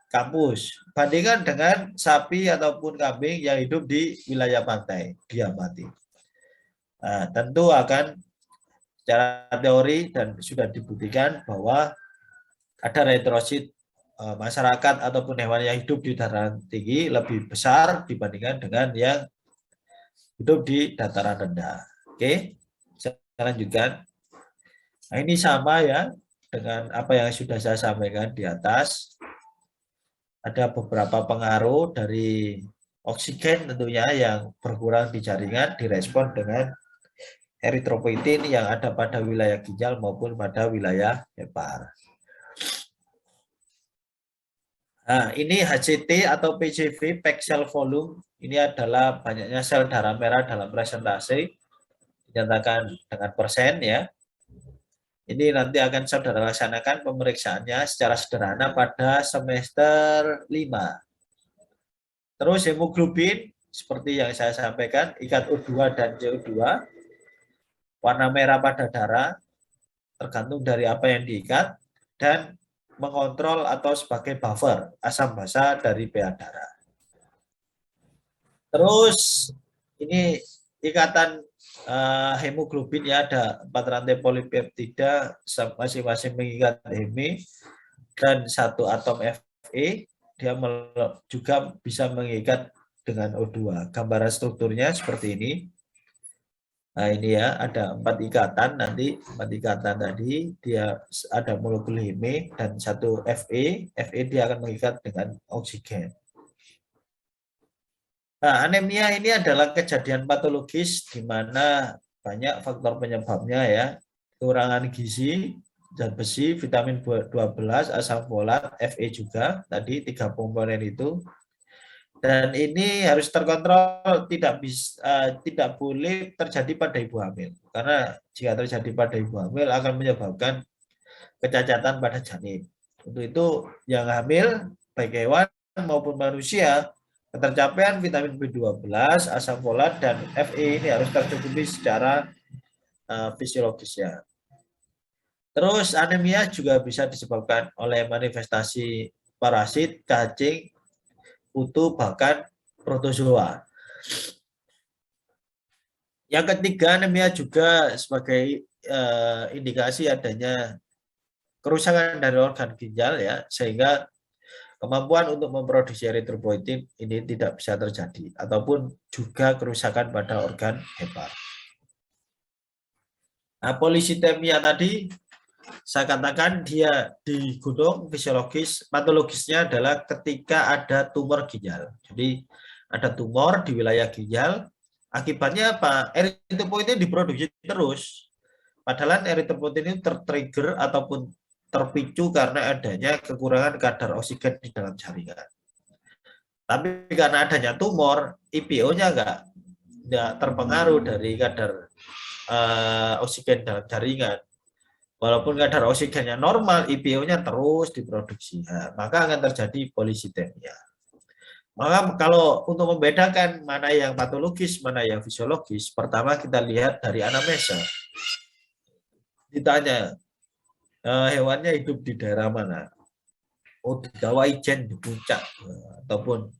kampus. Bandingkan dengan sapi ataupun kambing yang hidup di wilayah pantai, dia mati. Nah, tentu akan secara teori dan sudah dibuktikan bahwa ada eritrosit masyarakat ataupun hewan yang hidup di dataran tinggi lebih besar dibandingkan dengan yang hidup di dataran rendah. Oke, saya lanjutkan. Nah, ini sama ya dengan apa yang sudah saya sampaikan di atas. Ada beberapa pengaruh dari oksigen tentunya yang berkurang di jaringan direspon dengan eritropoietin yang ada pada wilayah ginjal maupun pada wilayah hepar. Nah, ini HCT atau PCV, packed cell volume. Ini adalah banyaknya sel darah merah dalam presentasi, dinyatakan dengan persen ya. Ini nanti akan saudara laksanakan pemeriksaannya secara sederhana pada semester 5. Terus hemoglobin, seperti yang saya sampaikan, ikat O2 dan CO2, warna merah pada darah, tergantung dari apa yang diikat, dan mengontrol atau sebagai buffer asam basa dari pH darah. Terus ini ikatan hemoglobin ya, ada 4 rantai polipeptida masing-masing mengikat Heme dan 1 atom Fe, dia juga bisa mengikat dengan O2. Gambaran strukturnya seperti ini. Nah, ini ya, ada 4 ikatan nanti, 4 ikatan tadi, dia ada molekul Heme dan 1 Fe, Fe dia akan mengikat dengan oksigen. Nah, anemia ini adalah kejadian patologis di mana banyak faktor penyebabnya ya. Kekurangan gizi, zat besi, vitamin 12, asam folat, Fe juga, tadi 3 komponen itu. Dan ini harus terkontrol, tidak boleh terjadi pada ibu hamil. Karena jika terjadi pada ibu hamil akan menyebabkan kecacatan pada janin. Untuk itu yang hamil, baik hewan maupun manusia, ketercapaian vitamin B12, asam folat, dan Fe ini harus tercukupi secara fisiologisnya. Terus anemia juga bisa disebabkan oleh manifestasi parasit, cacing, kutu, bahkan protozoa. Yang ketiga, anemia juga sebagai indikasi adanya kerusakan dari organ ginjal ya, sehingga kemampuan untuk memproduksi eritropoietin ini tidak bisa terjadi, ataupun juga kerusakan pada organ hepar. Nah, polisitemia tadi saya katakan dia di gunung fisiologis, patologisnya adalah ketika ada tumor ginjal. Jadi ada tumor di wilayah ginjal, akibatnya apa? Eritropoietin diproduksi terus. Padahal eritropoietin ini tertrigger ataupun terpicu karena adanya kekurangan kadar oksigen di dalam jaringan. Tapi karena adanya tumor, IPO-nya nggak terpengaruh dari kadar oksigen dalam jaringan. Walaupun kadar oksigennya normal, IPO-nya terus diproduksi. Nah, maka akan terjadi polisitemia. Maka kalau untuk membedakan mana yang patologis, mana yang fisiologis, pertama kita lihat dari anamnesa. Ditanya, hewannya hidup di daerah mana? Oh, di Kawajen, di puncak, ataupun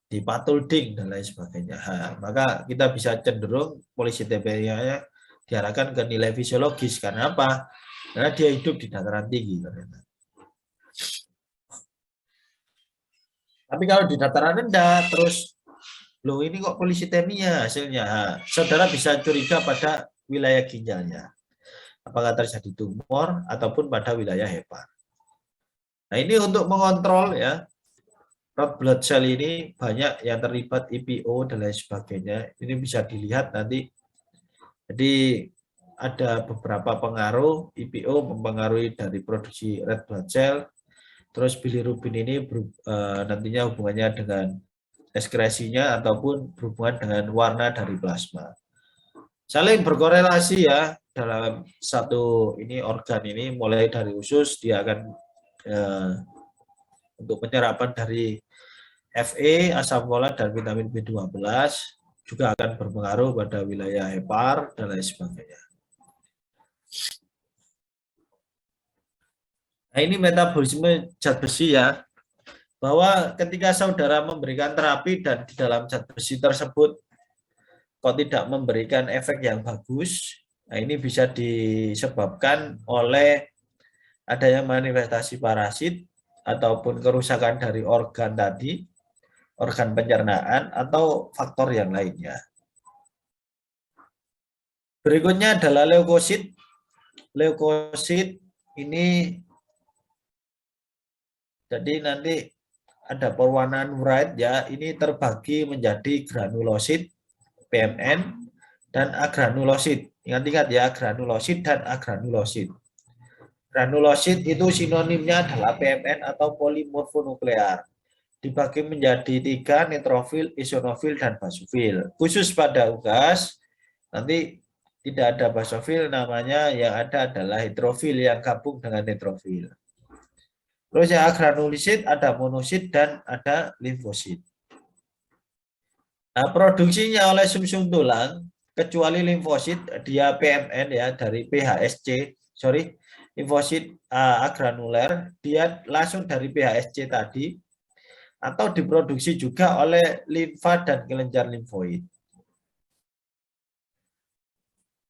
di Patulding dan lain sebagainya. Maka kita bisa cenderung polisitemia diarahkan ke nilai fisiologis. Karena apa? karena dia hidup di dataran tinggi ternyata. Tapi kalau di dataran rendah terus, loh ini kok polisitemia hasilnya, saudara bisa curiga pada wilayah ginjalnya, apakah terjadi tumor ataupun pada wilayah hepar. Nah ini untuk mengontrol ya, red blood cell ini banyak yang terlibat IPO dan lain sebagainya. Ini bisa dilihat nanti. Jadi ada beberapa pengaruh IPO mempengaruhi dari produksi red blood cell. Terus bilirubin ini nantinya hubungannya dengan ekskresinya ataupun berhubungan dengan warna dari plasma. Saling berkorelasi ya dalam satu ini organ ini, mulai dari usus dia akan untuk penyerapan dari Fe, asam folat dan vitamin B12 juga akan berpengaruh pada wilayah hepar dan lain sebagainya. Nah ini metabolisme zat besi ya, bahwa ketika saudara memberikan terapi dan di dalam zat besi tersebut kok tidak memberikan efek yang bagus, nah ini bisa disebabkan oleh adanya manifestasi parasit ataupun kerusakan dari organ tadi, organ pencernaan atau faktor yang lainnya. Berikutnya adalah leukosit. Leukosit ini jadi nanti ada perwarnaan bright ya, ini terbagi menjadi granulosit, PMN, dan agranulosit. Ingat-ingat ya, granulosit dan agranulosit. Granulosit itu sinonimnya adalah PMN atau polimorfonuklear. Dibagi menjadi 3, neutrofil, eosinofil, dan basofil. Khusus pada unggas, nanti tidak ada basofil, namanya yang ada adalah hidrofil yang gabung dengan neutrofil. Terus yang agranulosit ada monosit dan ada limfosit. Nah, produksinya oleh sumsum tulang, kecuali limfosit, dia PMN ya dari PHSC, limfosit agranuler, dia langsung dari PHSC tadi, atau diproduksi juga oleh limfa dan kelenjar limfoid.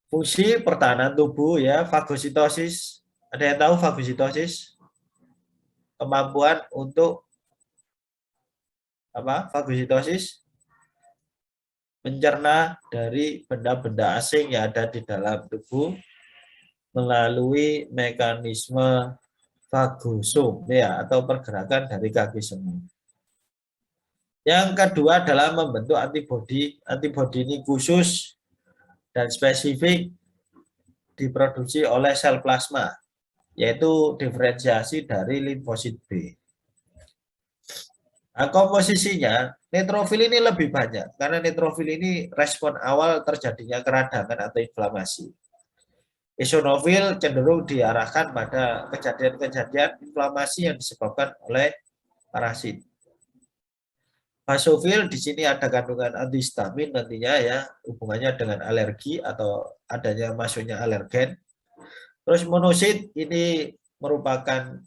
Fungsi pertahanan tubuh ya, fagositosis. Ada yang tahu fagositosis? Kemampuan untuk apa? Fagositosis mencerna dari benda-benda asing yang ada di dalam tubuh melalui mekanisme fagosom ya, atau pergerakan dari kaki semu. Yang kedua adalah membentuk antibodi. Antibodi ini khusus dan spesifik diproduksi oleh sel plasma, yaitu diferensiasi dari limfosit B. Nah, komposisinya, neutrofil ini lebih banyak, karena neutrofil ini respon awal terjadinya keradangan atau inflamasi. Eosinofil cenderung diarahkan pada kejadian-kejadian inflamasi yang disebabkan oleh parasit. Basofil di sini ada kandungan antihistamin nantinya ya, hubungannya dengan alergi atau adanya masuknya alergen. Terus monosit ini merupakan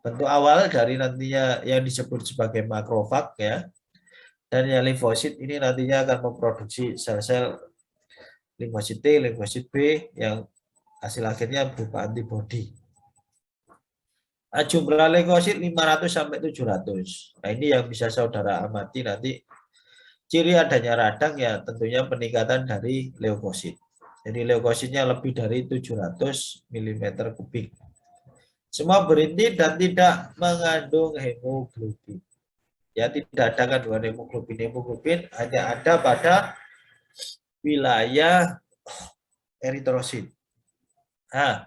bentuk awal dari nantinya yang disebut sebagai makrofag ya. Dan yang limfosit ini nantinya akan memproduksi sel-sel limfosit T, limfosit B yang hasil akhirnya berupa antibodi. Nah, jumlah leukosit 500 sampai 700. Nah, ini yang bisa saudara amati nanti. Ciri adanya radang ya tentunya peningkatan dari leukosit. Jadi leukositnya lebih dari 700 mm kubik. Semua berinti dan tidak mengandung hemoglobin. Ya, tidak ada kandungan hemoglobin. Hemoglobin hanya ada pada wilayah eritrosit. Nah,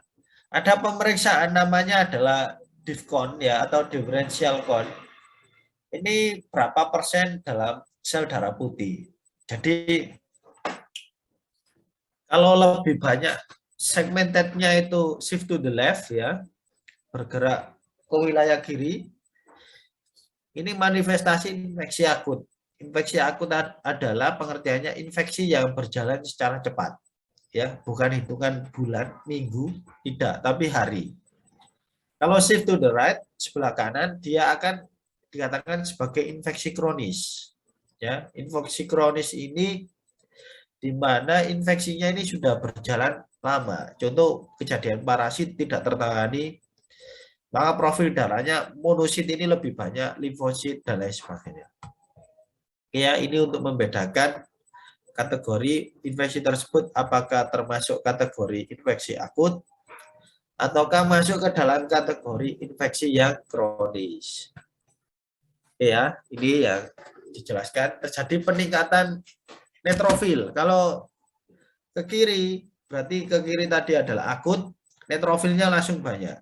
ada pemeriksaan namanya adalah DIFCON ya, atau differential count. Ini berapa persen dalam sel darah putih. Jadi kalau lebih banyak segmentednya itu shift to the left ya, bergerak ke wilayah kiri, ini manifestasi infeksi akut. Infeksi akut adalah pengertiannya infeksi yang berjalan secara cepat. Ya, bukan hitungan bulan, minggu, tidak, tapi hari. Kalau shift to the right, sebelah kanan, dia akan dikatakan sebagai infeksi kronis. Ya, infeksi kronis ini di mana infeksinya ini sudah berjalan lama. Contoh kejadian parasit tidak tertangani, maka profil darahnya monosit ini lebih banyak, limfosit dan lain sebagainya. Ya, ini untuk membedakan kategori infeksi tersebut apakah termasuk kategori infeksi akut ataukah masuk ke dalam kategori infeksi yang kronis. Ya, ini yang dijelaskan terjadi peningkatan neutrofil. Kalau ke kiri, berarti ke kiri tadi adalah akut, neutrofilnya langsung banyak.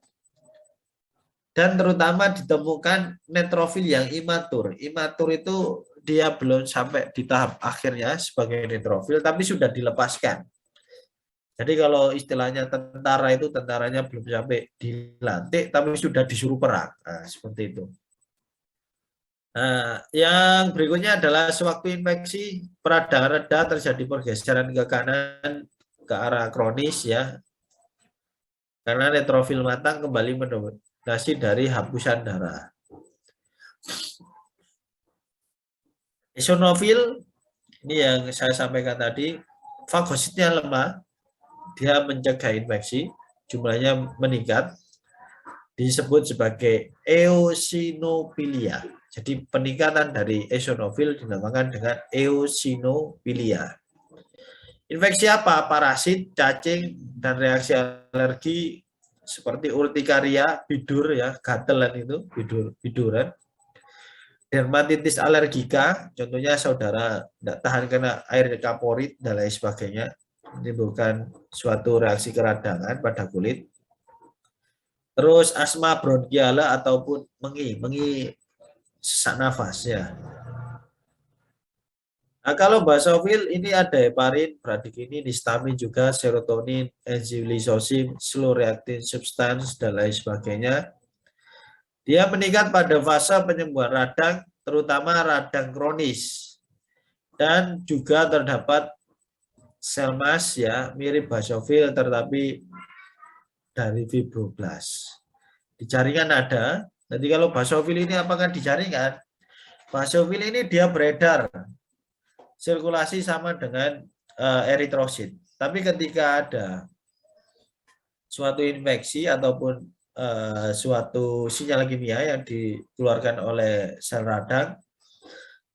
Dan terutama ditemukan neutrofil yang imatur. Imatur itu dia belum sampai di tahap akhirnya sebagai neutrofil, tapi sudah dilepaskan. Jadi kalau istilahnya tentara itu tentaranya belum sampai dilantik, tapi sudah disuruh perang. Nah, seperti itu. Nah, yang berikutnya adalah sewaktu infeksi peradangan reda terjadi pergeseran ke kanan ke arah kronis ya. Karena neutrofil matang kembali mendominasi dari hapusan darah. Eosinofil ini yang saya sampaikan tadi, fagositnya lemah, dia mencegah infeksi, jumlahnya meningkat, disebut sebagai eosinofilia. Jadi peningkatan dari eosinofil dinamakan dengan eosinofilia. Infeksi apa? Parasit, cacing, dan reaksi alergi seperti urtikaria, bidur ya, gatelan itu, biduran. Dermatitis alergika, contohnya saudara tidak tahan kena air kaporit dan lain sebagainya, menimbulkan suatu reaksi keradangan pada kulit. Terus asma bronkiala ataupun mengi sesak nafas ya. Nah, kalau basofil ini ada heparin, bradikinin, histamin juga, serotonin, enzim lisosim, slow reacting substance dan lain sebagainya. Dia meningkat pada fase penyembuhan radang, terutama radang kronis. Dan juga terdapat sel mas ya, mirip basofil tetapi dari fibroblast. Di jaringan ada. Jadi kalau basofil ini apakah di jaringan? Basofil ini dia beredar. Sirkulasi sama dengan eritrosit. Tapi ketika ada suatu infeksi ataupun suatu sinyal kimia yang dikeluarkan oleh sel radang,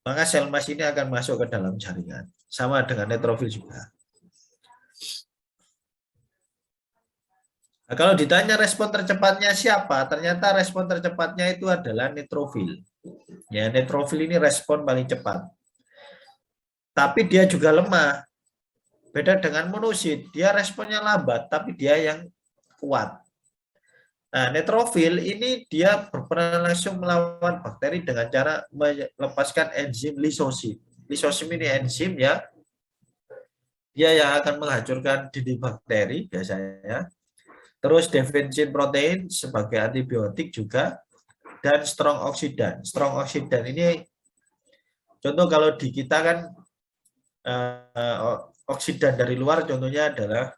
maka sel mas ini akan masuk ke dalam jaringan. Sama dengan neutrofil juga. Nah, kalau ditanya respon tercepatnya siapa, ternyata respon tercepatnya itu adalah neutrofil. Ya, neutrofil ini respon paling cepat. Tapi dia juga lemah. Beda dengan monosit, dia responnya lambat, tapi dia yang kuat. Nah, neutrofil ini dia berperan langsung melawan bakteri dengan cara melepaskan enzim lisosim. Lisosim ini enzim ya, dia yang akan menghancurkan dinding bakteri biasanya. Terus defensin protein sebagai antibiotik juga, dan strong oksidan. Strong oksidan ini contoh kalau di kita kan oksidan dari luar contohnya adalah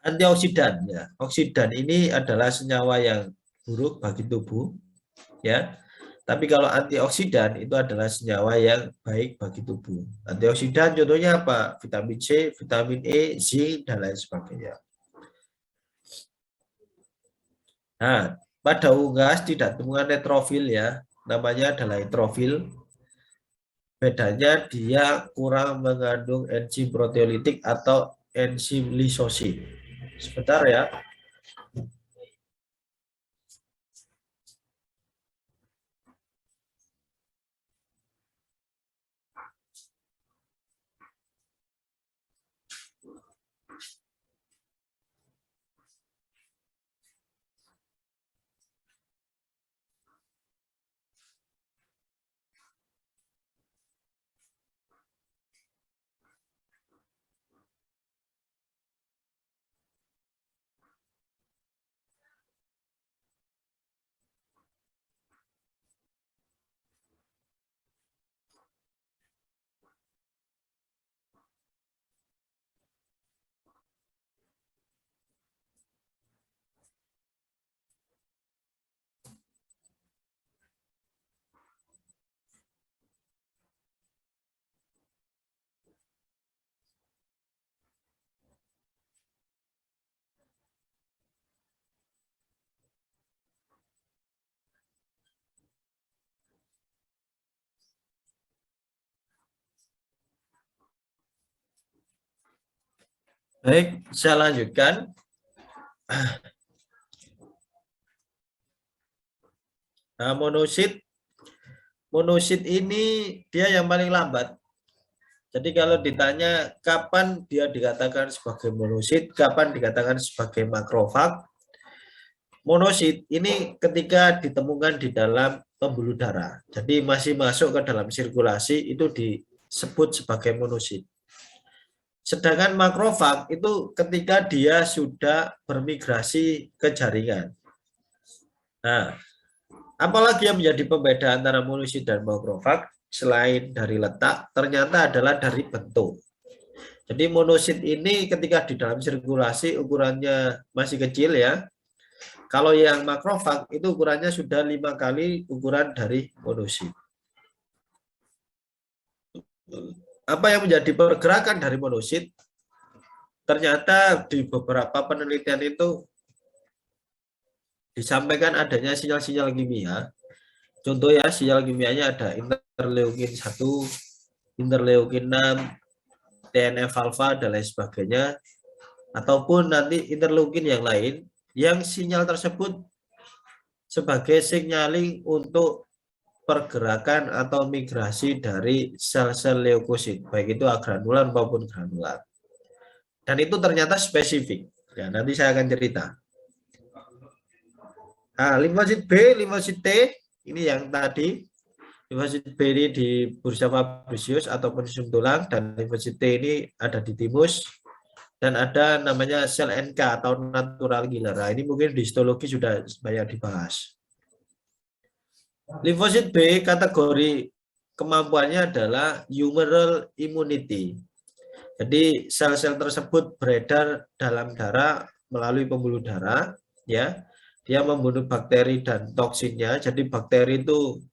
antioksidan ya. Oksidan ini adalah senyawa yang buruk bagi tubuh ya. Tapi kalau antioksidan itu adalah senyawa yang baik bagi tubuh. Antioksidan contohnya apa? Vitamin C, vitamin E, zinc dan lain sebagainya. Nah, pada unggas tidak temukan neutrofil ya. Namanya adalah neutrofil. Bedanya dia kurang mengandung enzim proteolitik atau enzim lisosim. Sebentar ya. Baik, saya lanjutkan. Nah, monosit ini dia yang paling lambat. Jadi kalau ditanya kapan dia dikatakan sebagai monosit, kapan dikatakan sebagai makrofag, monosit ini ketika ditemukan di dalam pembuluh darah. Jadi masih masuk ke dalam sirkulasi itu disebut sebagai monosit. Sedangkan makrofag itu ketika dia sudah bermigrasi ke jaringan. Nah, apalagi yang menjadi pembeda antara monosit dan makrofag selain dari letak ternyata adalah dari bentuk. Jadi monosit ini ketika di dalam sirkulasi ukurannya masih kecil ya. Kalau yang makrofag itu ukurannya sudah 5 kali ukuran dari monosit. Apa yang menjadi pergerakan dari monosit? Ternyata di beberapa penelitian itu disampaikan adanya sinyal-sinyal kimia. Contoh ya, sinyal kimianya ada interleukin 1, interleukin 6, TNF-alfa dan lain sebagainya, ataupun nanti interleukin yang lain yang sinyal tersebut sebagai signaling untuk pergerakan atau migrasi dari sel-sel leukosit, baik itu agranular maupun granular. Dan itu ternyata spesifik. Ya, nanti saya akan cerita. Nah, limfosit B, limfosit T, ini yang tadi. Limfosit B ini di bursa Fabricius ataupun sum tulang, dan limfosit T ini ada di timus, dan ada namanya sel NK atau natural killer. Nah, ini mungkin di histologi sudah banyak dibahas. Limfosit B kategori kemampuannya adalah humoral immunity. Jadi sel-sel tersebut beredar dalam darah melalui pembuluh darah, ya. Dia membunuh bakteri dan toksinnya. Jadi bakteri itu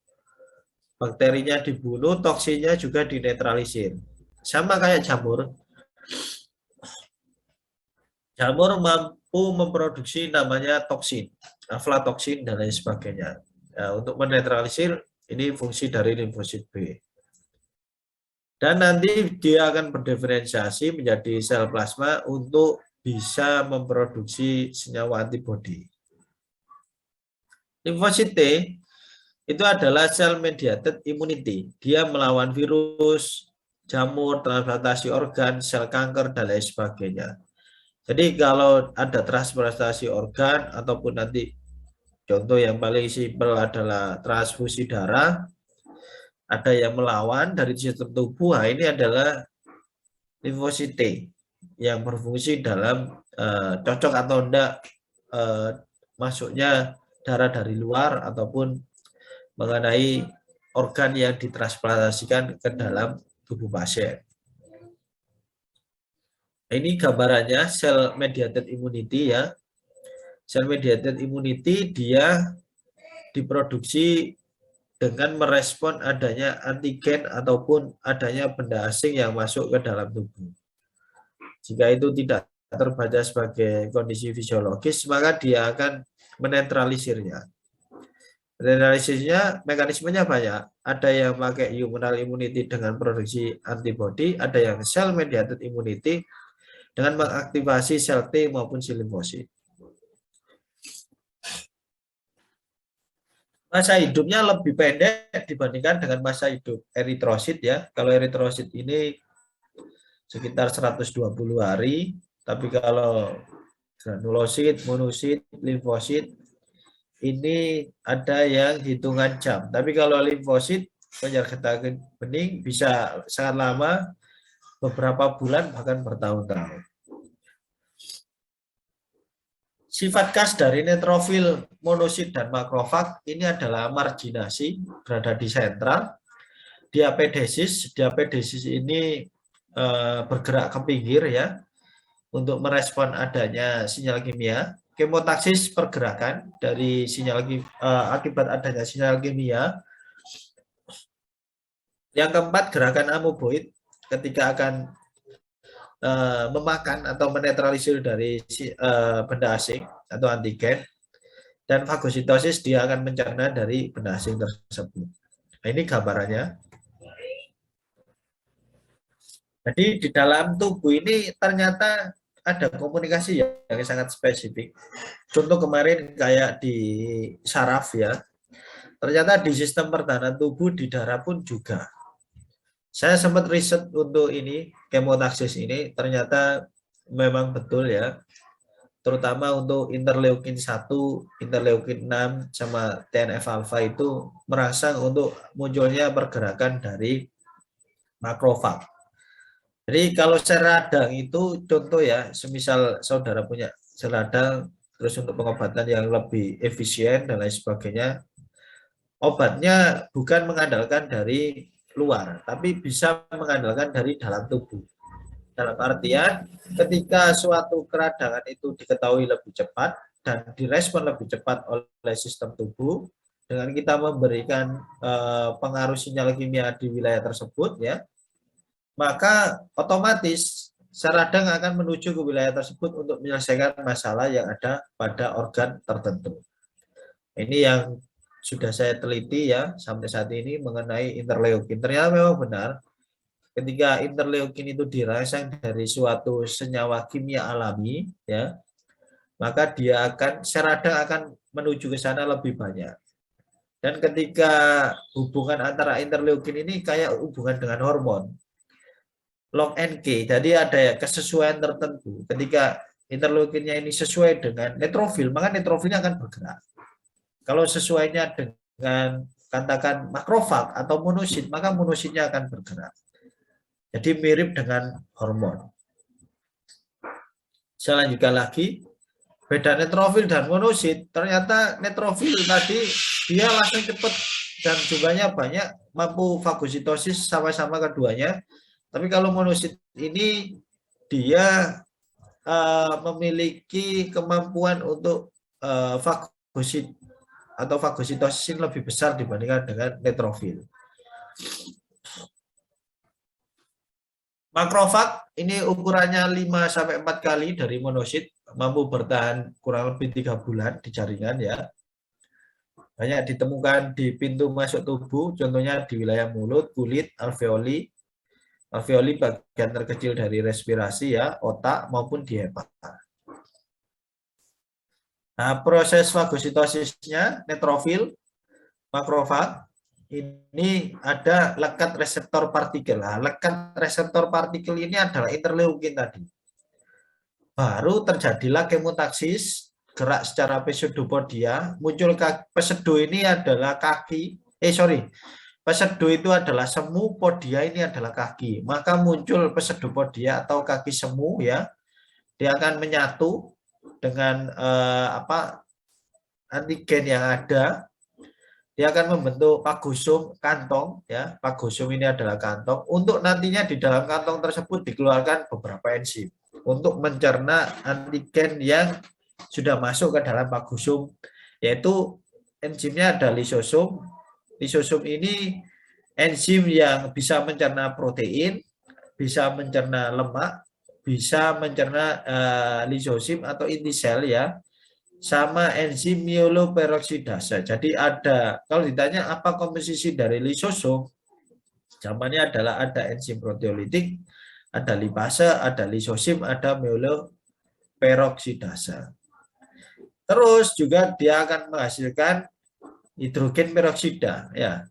bakterinya dibunuh, toksinnya juga dinetralisir. Sama kayak jamur. Jamur mampu memproduksi namanya toksin, aflatoksin dan lain sebagainya. Nah, untuk menetralisir ini fungsi dari limfosit B. Dan nanti dia akan berdiferensiasi menjadi sel plasma untuk bisa memproduksi senyawa antibodi. Limfosit T itu adalah sel mediated immunity. Dia melawan virus, jamur, transplantasi organ, sel kanker, dan lain sebagainya. Jadi kalau ada transplantasi organ ataupun nanti contoh yang paling simpel adalah transfusi darah, ada yang melawan dari sistem tubuh, nah ini adalah limfosit T yang berfungsi dalam cocok atau enggak masuknya darah dari luar ataupun mengenai organ yang ditransplantasikan ke dalam tubuh pasien. Ini gambarannya sel mediated immunity ya. Sel mediated immunity dia diproduksi dengan merespon adanya antigen ataupun adanya benda asing yang masuk ke dalam tubuh. Jika itu tidak terbaca sebagai kondisi fisiologis, maka dia akan menetralisirnya. Menetralisirnya mekanismenya banyak. Ada yang pakai humoral immunity dengan produksi antibodi, ada yang sel mediated immunity dengan mengaktifasi sel T maupun si limfosit. Masa hidupnya lebih pendek dibandingkan dengan masa hidup eritrosit ya. Kalau eritrosit ini sekitar 120 hari, tapi kalau granulosit, monosit, limfosit ini ada yang hitungan jam. Tapi kalau limfosit penyebar getah bening bisa sangat lama, beberapa bulan bahkan bertahun-tahun. Sifat khas dari neutrofil, monosit, dan makrofag ini adalah marginasi, berada di sentral. Diapedesis, diapedesis ini bergerak ke pinggir ya, untuk merespon adanya sinyal kimia. Kemotaksis, pergerakan dari sinyal akibat adanya sinyal kimia. Yang keempat, gerakan amoeboid ketika akan memakan atau menetralisir dari benda asing atau antigen, dan fagositosis dia akan mencerna dari benda asing tersebut. Nah, ini gambarannya. Jadi di dalam tubuh ini ternyata ada komunikasi yang sangat spesifik. Contoh kemarin kayak di saraf ya, ternyata di sistem pertahanan tubuh di darah pun juga. Saya sempat riset untuk ini, kemotaksis ini, ternyata memang betul ya, terutama untuk interleukin 1, interleukin 6, sama TNF-alpha itu merangsang untuk munculnya pergerakan dari makrofag. Jadi kalau sel radang itu contoh ya, semisal saudara punya sel radang, terus untuk pengobatan yang lebih efisien dan lain sebagainya, obatnya bukan mengandalkan dari luar, tapi bisa mengandalkan dari dalam tubuh. Dalam artian, ketika suatu keradangan itu diketahui lebih cepat dan direspon lebih cepat oleh sistem tubuh, dengan kita memberikan pengaruh sinyal kimia di wilayah tersebut ya, maka otomatis sel radang akan menuju ke wilayah tersebut untuk menyelesaikan masalah yang ada pada organ tertentu. Ini yang sudah saya teliti ya sampai saat ini mengenai interleukin. Ternyata memang benar, ketika interleukin itu dirangsang dari suatu senyawa kimia alami ya, maka dia akan sel radang akan menuju ke sana lebih banyak. Dan ketika hubungan antara interleukin ini kayak hubungan dengan hormon, log NK, jadi ada ya kesesuaian tertentu. Ketika interleukinnya ini sesuai dengan neutrofil, maka neutrofilnya akan bergerak. Kalau sesuainya dengan katakan makrofag atau monosit, maka monositnya akan bergerak. Jadi mirip dengan hormon. Saya lanjutkan lagi, beda neutrofil dan monosit. Ternyata neutrofil tadi dia langsung cepat dan jumlahnya banyak, mampu fagositosis sama-sama keduanya. Tapi kalau monosit ini dia memiliki kemampuan untuk fagosit atau fagositosis lebih besar dibandingkan dengan neutrofil. Makrofag ini ukurannya 5-4 kali dari monosit, mampu bertahan kurang lebih 3 bulan di jaringan ya. Banyak ditemukan di pintu masuk tubuh, contohnya di wilayah mulut, kulit, alveoli. Alveoli bagian terkecil dari respirasi ya, otak maupun di hepa. Nah, proses fagositosisnya neutrofil, makrofag, ini ada lekat reseptor partikel. Nah, lekat reseptor partikel ini adalah interleukin tadi. Baru terjadilah kemotaksis, gerak secara pseudopodia, muncul pseudo ini adalah kaki, pseudo itu adalah semu, podia ini adalah kaki. Maka muncul pseudopodia atau kaki semu ya. Dia akan menyatu dengan antigen yang ada. Dia akan membentuk fagosum kantong ya. Fagosum ini adalah kantong. Untuk nantinya di dalam kantong tersebut dikeluarkan beberapa enzim untuk mencerna antigen yang sudah masuk ke dalam fagosum, yaitu enzimnya ada lisosom. Lisosom ini enzim yang bisa mencerna protein, bisa mencerna lemak, bisa mencerna lisosim atau inti sel ya, sama enzim myeloperoksidase. Jadi ada, kalau ditanya apa komposisi dari lisosom, jawabannya adalah ada enzim proteolitik, ada lipase, ada lisosim, ada myeloperoksidase. Terus juga dia akan menghasilkan hidrogen peroksida ya,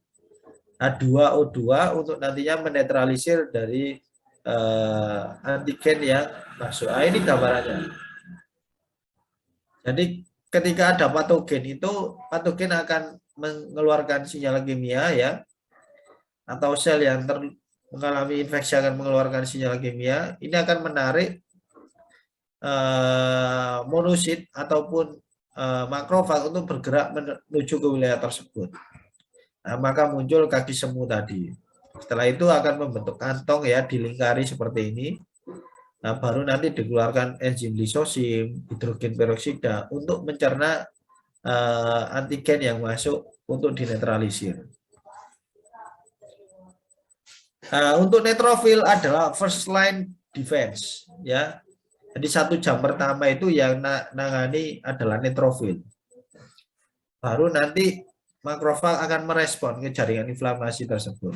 H2O2 untuk nantinya menetralisir dari antigen yang masuk. Ini gambarannya. Jadi ketika ada patogen itu, patogen akan mengeluarkan sinyal kimia ya, atau sel yang mengalami infeksi akan mengeluarkan sinyal kimia. Ini akan menarik monosit ataupun makrofag untuk bergerak menuju ke wilayah tersebut. Nah, maka muncul kaki semu tadi. Setelah itu akan membentuk kantong ya, dilingkari seperti ini. Nah, baru nanti dikeluarkan enzim lisosim, hidrogen peroksida untuk mencerna antigen yang masuk untuk dinetralisir. Untuk neutrofil adalah first line defense ya. Jadi 1 jam pertama itu yang nangani adalah neutrofil. Baru nanti makrofag akan merespon ke jaringan inflamasi tersebut.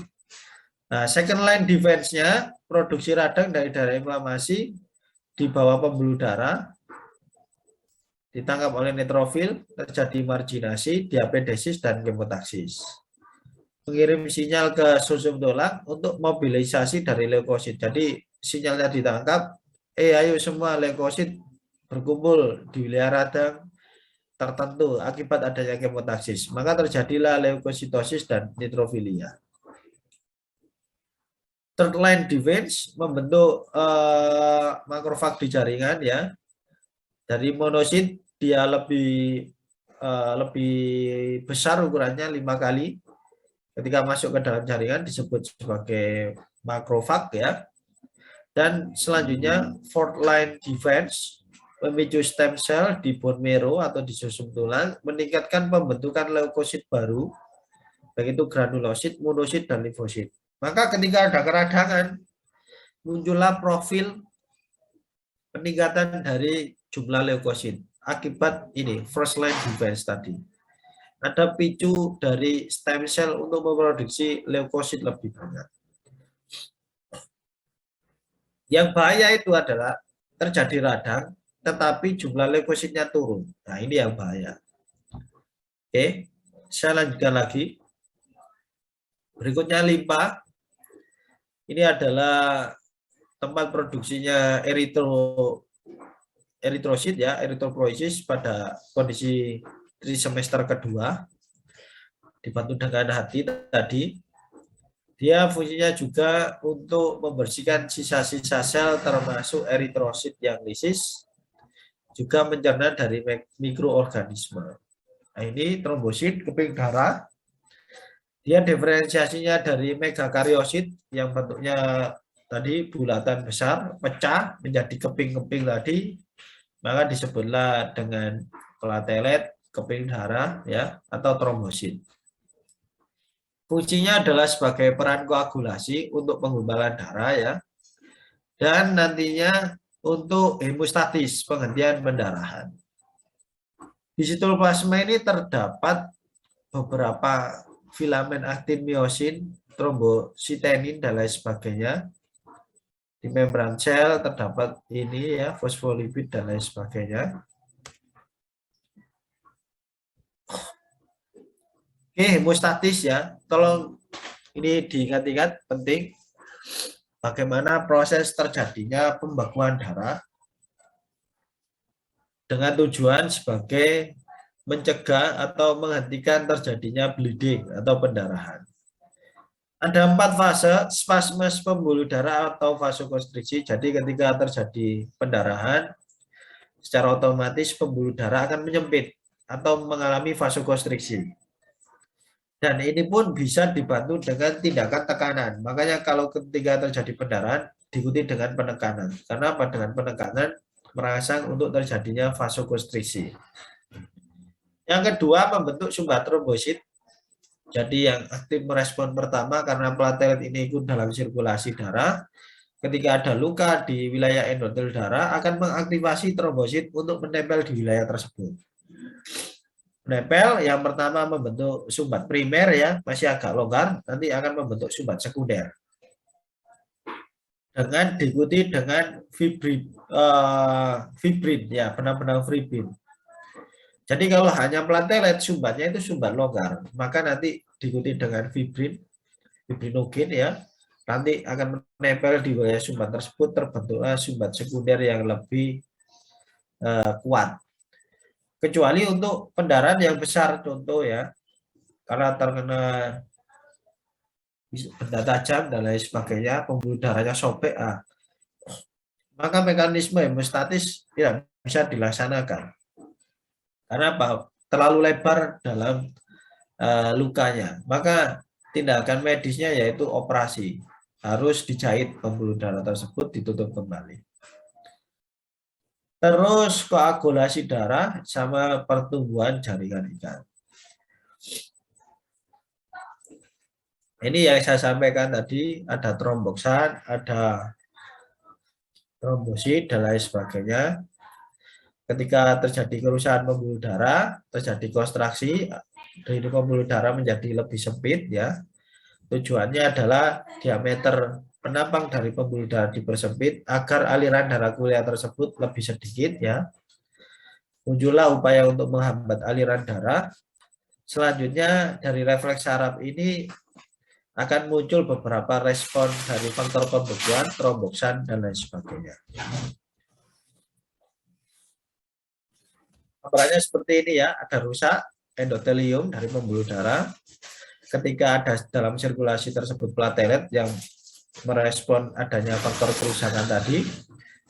Nah, second line defense-nya produksi radang dari daerah inflamasi di bawah pembuluh darah, ditangkap oleh neutrofil, terjadi marginasi, diapedesis, dan kemotaksis. Mengirim sinyal ke sumsum tulang untuk mobilisasi dari leukosit. Jadi sinyalnya ditangkap, ayo semua leukosit berkumpul di wilayah radang tertentu akibat adanya kemotaksis. Maka terjadilah leukositosis dan neutrofilia. Third line defense membentuk makrofag di jaringan ya. Dari monosit dia lebih besar ukurannya 5 kali. Ketika masuk ke dalam jaringan disebut sebagai makrofag ya. Dan selanjutnya fourth line defense memicu stem cell di bone marrow atau di sumsum tulang, meningkatkan pembentukan leukosit baru, baik itu granulosit, monosit, dan limfosit. Maka ketika ada keradangan, muncullah profil peningkatan dari jumlah leukosit akibat ini first line defense tadi. Ada picu dari stem cell untuk memproduksi leukosit lebih banyak. Yang bahaya itu adalah terjadi radang, tetapi jumlah leukositnya turun. Nah, ini yang bahaya. Oke, saya lanjutkan lagi. Berikutnya limpa. Ini adalah tempat produksinya eritrosit ya, eritropoiesis pada kondisi trimester kedua. Dibantu dengan hati tadi. Dia fungsinya juga untuk membersihkan sisa-sisa sel termasuk eritrosit yang lisis, juga mencerna dari mikroorganisme. Nah, ini trombosit, keping darah. Dia diferensiasinya dari megakariosit yang bentuknya tadi bulatan besar, pecah menjadi keping-keping tadi, maka disebutlah dengan platelet, keping darah ya, atau trombosit. Fungsinya adalah sebagai peran koagulasi untuk penggumpalan darah ya. Dan nantinya untuk hemostatis, penghentian pendarahan. Di sitoplasma ini terdapat beberapa filamen aktin miosin, trombositenin dan lain sebagainya. Di membran sel terdapat ini ya, fosfolipid dan lain sebagainya. Oke, hemostatis ya. Tolong ini diingat-ingat, penting. Bagaimana proses terjadinya pembekuan darah dengan tujuan sebagai mencegah atau menghentikan terjadinya bleeding atau pendarahan. Ada 4 fase spasme pembuluh darah atau vasokonstriksi. Jadi ketika terjadi pendarahan, secara otomatis pembuluh darah akan menyempit atau mengalami vasokonstriksi. Dan ini pun bisa dibantu dengan tindakan tekanan. Makanya kalau ketika terjadi pendarahan, diikuti dengan penekanan. Karena apa? Dengan penekanan merangsang untuk terjadinya vasokonstriksi. Yang kedua, membentuk sumbat trombosit. Jadi yang aktif merespon pertama karena platelet ini ikut dalam sirkulasi darah. Ketika ada luka di wilayah endotel darah, akan mengaktifasi trombosit untuk menempel di wilayah tersebut. Menempel yang pertama membentuk sumbat primer ya, masih agak longgar, nanti akan membentuk sumbat sekunder. Dengan diikuti dengan fibrin ya, benang-benang fibrin. Jadi kalau hanya platelet sumbatnya itu sumbat longgar, maka nanti diikuti dengan fibrinogen ya, nanti akan menempel di wilayah sumbat tersebut, terbentuklah sumbat sekunder yang lebih kuat. Kecuali untuk pendarahan yang besar, contoh ya, karena terkena benda tajam dan lain sebagainya, pembuluh darahnya sobek, maka mekanisme hemostatis tidak bisa dilaksanakan. Karena apa? Terlalu lebar dalam lukanya. Maka tindakan medisnya yaitu operasi. Harus dijahit pembuluh darah tersebut, ditutup kembali. Terus koagulasi darah sama pertumbuhan jaringan ikat. Ini yang saya sampaikan tadi, ada tromboksan, ada trombosit dan lain sebagainya. Ketika terjadi kerusakan pembuluh darah, terjadi kontraksi, dari pembuluh darah menjadi lebih sempit ya. Tujuannya adalah diameter penampang dari pembuluh darah dipersempit agar aliran darah kuliah tersebut lebih sedikit ya. Muncullah upaya untuk menghambat aliran darah. Selanjutnya dari refleks saraf ini akan muncul beberapa respon dari faktor pembekuan, tromboksan, dan lain sebagainya. Gambarannya seperti ini ya, ada rusak endotelium dari pembuluh darah. Ketika ada dalam sirkulasi tersebut platelet yang merespon adanya faktor kerusakan tadi,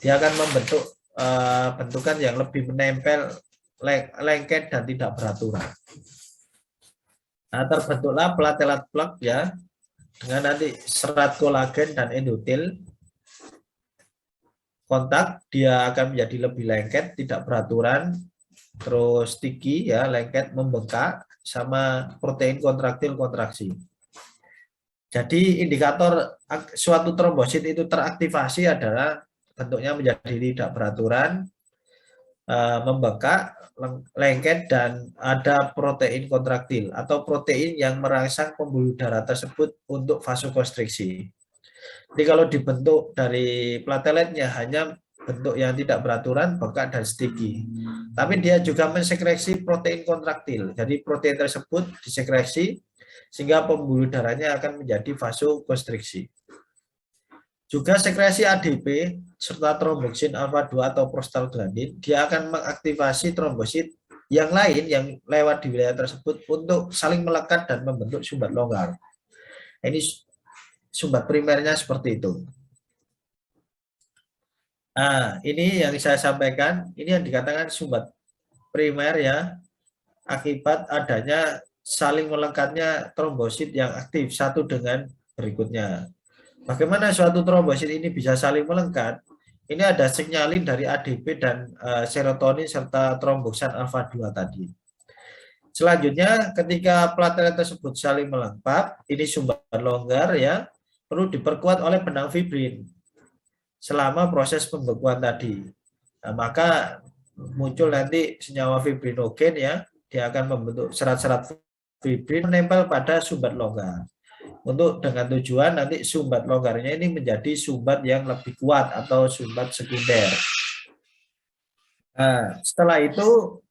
dia akan membentuk bentukan yang lebih menempel, lengket, dan tidak beraturan. Nah, terbentuklah platelet plak ya, dengan nanti serat kolagen dan endotel kontak, dia akan menjadi lebih lengket, tidak beraturan, terus sticky ya, lengket, membengkak, sama protein kontraktil kontraksi. Jadi indikator suatu trombosit itu teraktivasi adalah bentuknya menjadi tidak beraturan, membengkak, lengket, dan ada protein kontraktil atau protein yang merangsang pembuluh darah tersebut untuk vasokonstriksi. Jadi kalau dibentuk dari plateletnya hanya bentuk yang tidak beraturan, bengkak, dan sticky. Tapi dia juga mensekresi protein kontraktil. Jadi protein tersebut disekresi sehingga pembuluh darahnya akan menjadi vasokonstriksi. Juga sekresi ADP serta tromboksin alfa 2 atau prostaglandin, dia akan mengaktifasi trombosit yang lain yang lewat di wilayah tersebut untuk saling melekat dan membentuk sumbat longgar. Ini sumbat primernya seperti itu. Nah, ini yang saya sampaikan, ini yang dikatakan sumbat primer ya, akibat adanya saling melekatnya trombosit yang aktif satu dengan berikutnya. Bagaimana suatu trombosit ini bisa saling melengkat? Ini ada sinyalin dari ADP dan serotonin serta tromboksan alfa 2 tadi. Selanjutnya, ketika platelet tersebut saling melengkap, ini sumbat longgar ya, perlu diperkuat oleh benang fibrin selama proses pembekuan tadi. Nah, maka muncul nanti senyawa fibrinogen ya, dia akan membentuk serat-serat fibrin menempel pada sumbat longgar. Untuk dengan tujuan nanti sumbat longgarnya ini menjadi sumbat yang lebih kuat atau sumbat sekunder. Nah, setelah itu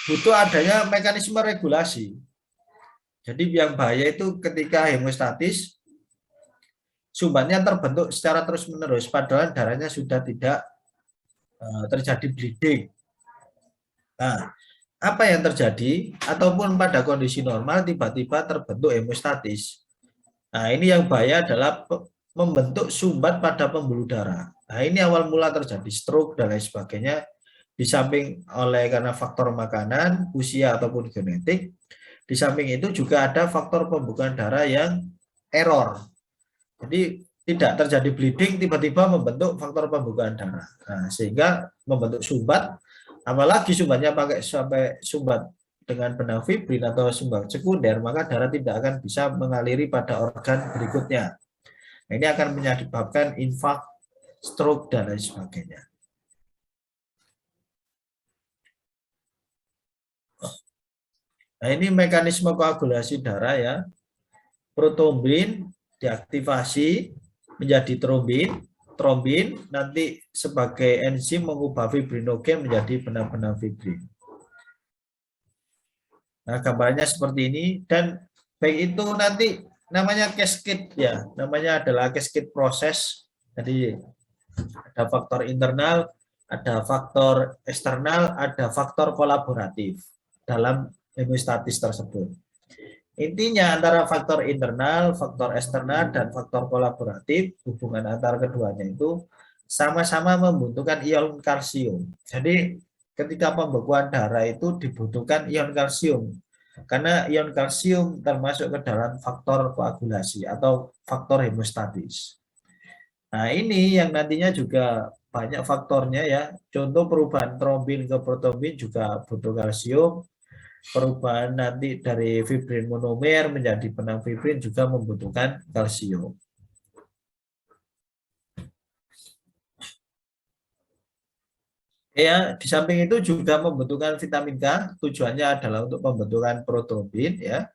butuh adanya mekanisme regulasi. Jadi yang bahaya itu ketika hemostatis, sumbatnya terbentuk secara terus-menerus, padahal darahnya sudah tidak terjadi bleeding. Nah, apa yang terjadi? Ataupun pada kondisi normal tiba-tiba terbentuk hemostatis. Nah, ini yang bahaya adalah membentuk sumbat pada pembuluh darah. Nah, ini awal mula terjadi stroke dan lain sebagainya. Di samping oleh karena faktor makanan, usia ataupun genetik, di samping itu juga ada faktor pembekuan darah yang error. Jadi tidak terjadi bleeding, tiba-tiba membentuk faktor pembekuan darah. Nah, sehingga membentuk sumbat, apalagi sumbatnya pakai sampai sumbat dengan benang fibrin atau sumbat sekunder, maka darah tidak akan bisa mengaliri pada organ berikutnya. Nah, ini akan menyebabkan infark, stroke, dan lain sebagainya. Nah, ini mekanisme koagulasi darah ya. Protrombin diaktifasi menjadi trombin, trombin nanti sebagai enzim mengubah fibrinogen menjadi benang-benang fibrin. Nah, gambarnya seperti ini, dan baik itu nanti namanya cascade ya, namanya adalah cascade proses. Jadi ada faktor internal, ada faktor eksternal, ada faktor kolaboratif dalam hemostatis tersebut. Intinya antara faktor internal, faktor eksternal, dan faktor kolaboratif, hubungan antara keduanya itu sama-sama membutuhkan ion kalsium. Jadi ketika pembekuan darah itu dibutuhkan ion kalsium, karena ion kalsium termasuk ke dalam faktor koagulasi atau faktor hemostatis. Nah, ini yang nantinya juga banyak faktornya ya. Contoh perubahan trombin ke protrombin juga butuh kalsium. Perubahan nanti dari fibrin monomer menjadi benang fibrin juga membutuhkan kalsium. Ya, di samping itu juga membutuhkan vitamin K, tujuannya adalah untuk pembentukan protrombin ya.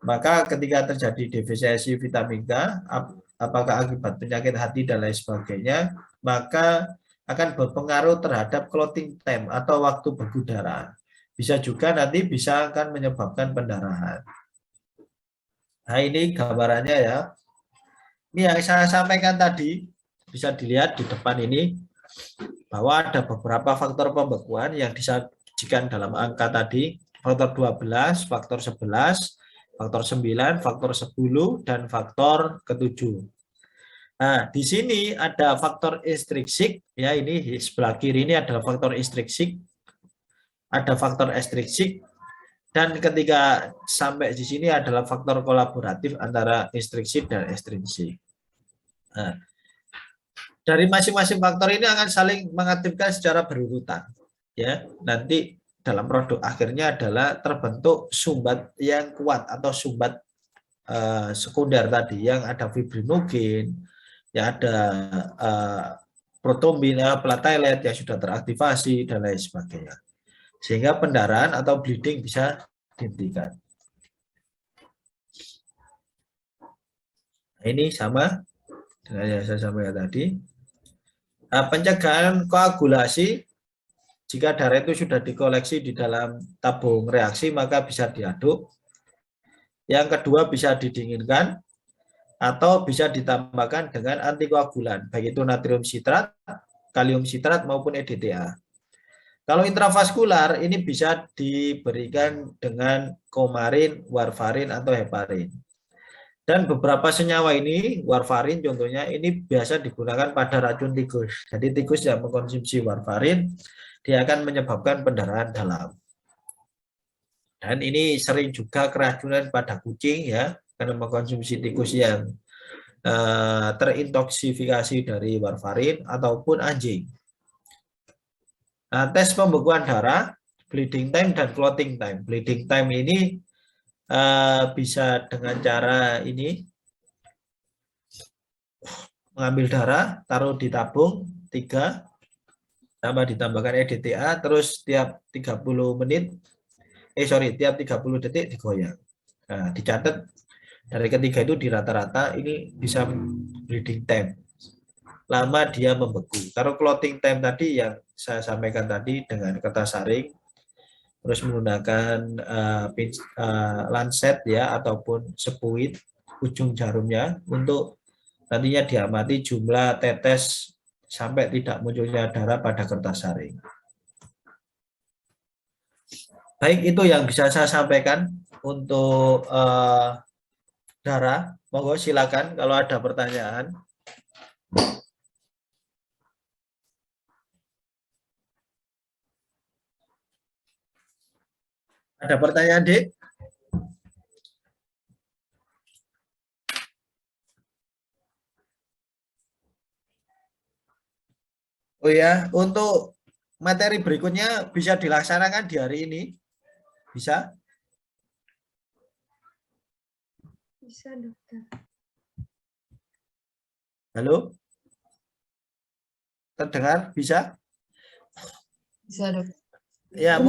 Maka ketika terjadi defisiensi vitamin K, apakah akibat penyakit hati dan lain sebagainya, maka akan berpengaruh terhadap clotting time atau waktu beku darah. Bisa juga nanti bisa akan menyebabkan pendarahan. Nah, ini gambarannya ya. Ini yang saya sampaikan tadi, bisa dilihat di depan ini, bahwa ada beberapa faktor pembekuan yang disajikan dalam angka tadi, faktor 12, faktor 11, faktor 9, faktor 10, dan faktor ke-7. Nah, di sini ada faktor intrinsik, ya ini di sebelah kiri ini adalah faktor intrinsik, ada faktor ekstrinsik, dan ketika sampai di sini adalah faktor kolaboratif antara intrinsik dan ekstrinsik. Nah, dari masing-masing faktor ini akan saling mengaktifkan secara berurutan. Ya, nanti dalam produk akhirnya adalah terbentuk sumbat yang kuat atau sumbat sekunder tadi yang ada fibrinogen, ya ada protombin, platelet yang sudah teraktivasi dan lain sebagainya, sehingga pendarahan atau bleeding bisa dihentikan. Nah, ini sama dengan yang saya sampaikan tadi. Pencegahan koagulasi, jika darah itu sudah dikoleksi di dalam tabung reaksi maka bisa diaduk. Yang kedua bisa didinginkan atau bisa ditambahkan dengan antikoagulan, baik itu natrium sitrat, kalium sitrat maupun EDTA. Kalau intravaskular ini bisa diberikan dengan komarin, warfarin atau heparin. Dan beberapa senyawa ini, warfarin contohnya, ini biasa digunakan pada racun tikus. Jadi tikus yang mengkonsumsi warfarin, dia akan menyebabkan pendarahan dalam. Dan ini sering juga keracunan pada kucing ya, karena mengkonsumsi tikus yang terintoksifikasi dari warfarin ataupun anjing. Nah, tes pembekuan darah, bleeding time dan clotting time. Bleeding time ini bisa dengan cara ini, mengambil darah, taruh di tabung 3, tambah ditambahkan EDTA, terus tiap 30 menit, tiap 30 detik digoyang. Nah, dicatat dari ketiga itu di rata-rata ini bisa bleeding time. Lama dia membeku. Taruh clotting time tadi yang saya sampaikan tadi dengan kertas saring, terus menggunakan lancet ya ataupun sepuit ujung jarumnya untuk nantinya diamati jumlah tetes sampai tidak munculnya darah pada kertas saring. Baik, itu yang bisa saya sampaikan untuk darah. Monggo silakan kalau ada pertanyaan. Ada pertanyaan, Dik? Oh ya, untuk materi berikutnya bisa dilaksanakan di hari ini? Bisa? Bisa, dokter. Halo? Terdengar? Bisa? Bisa, dokter. Ya,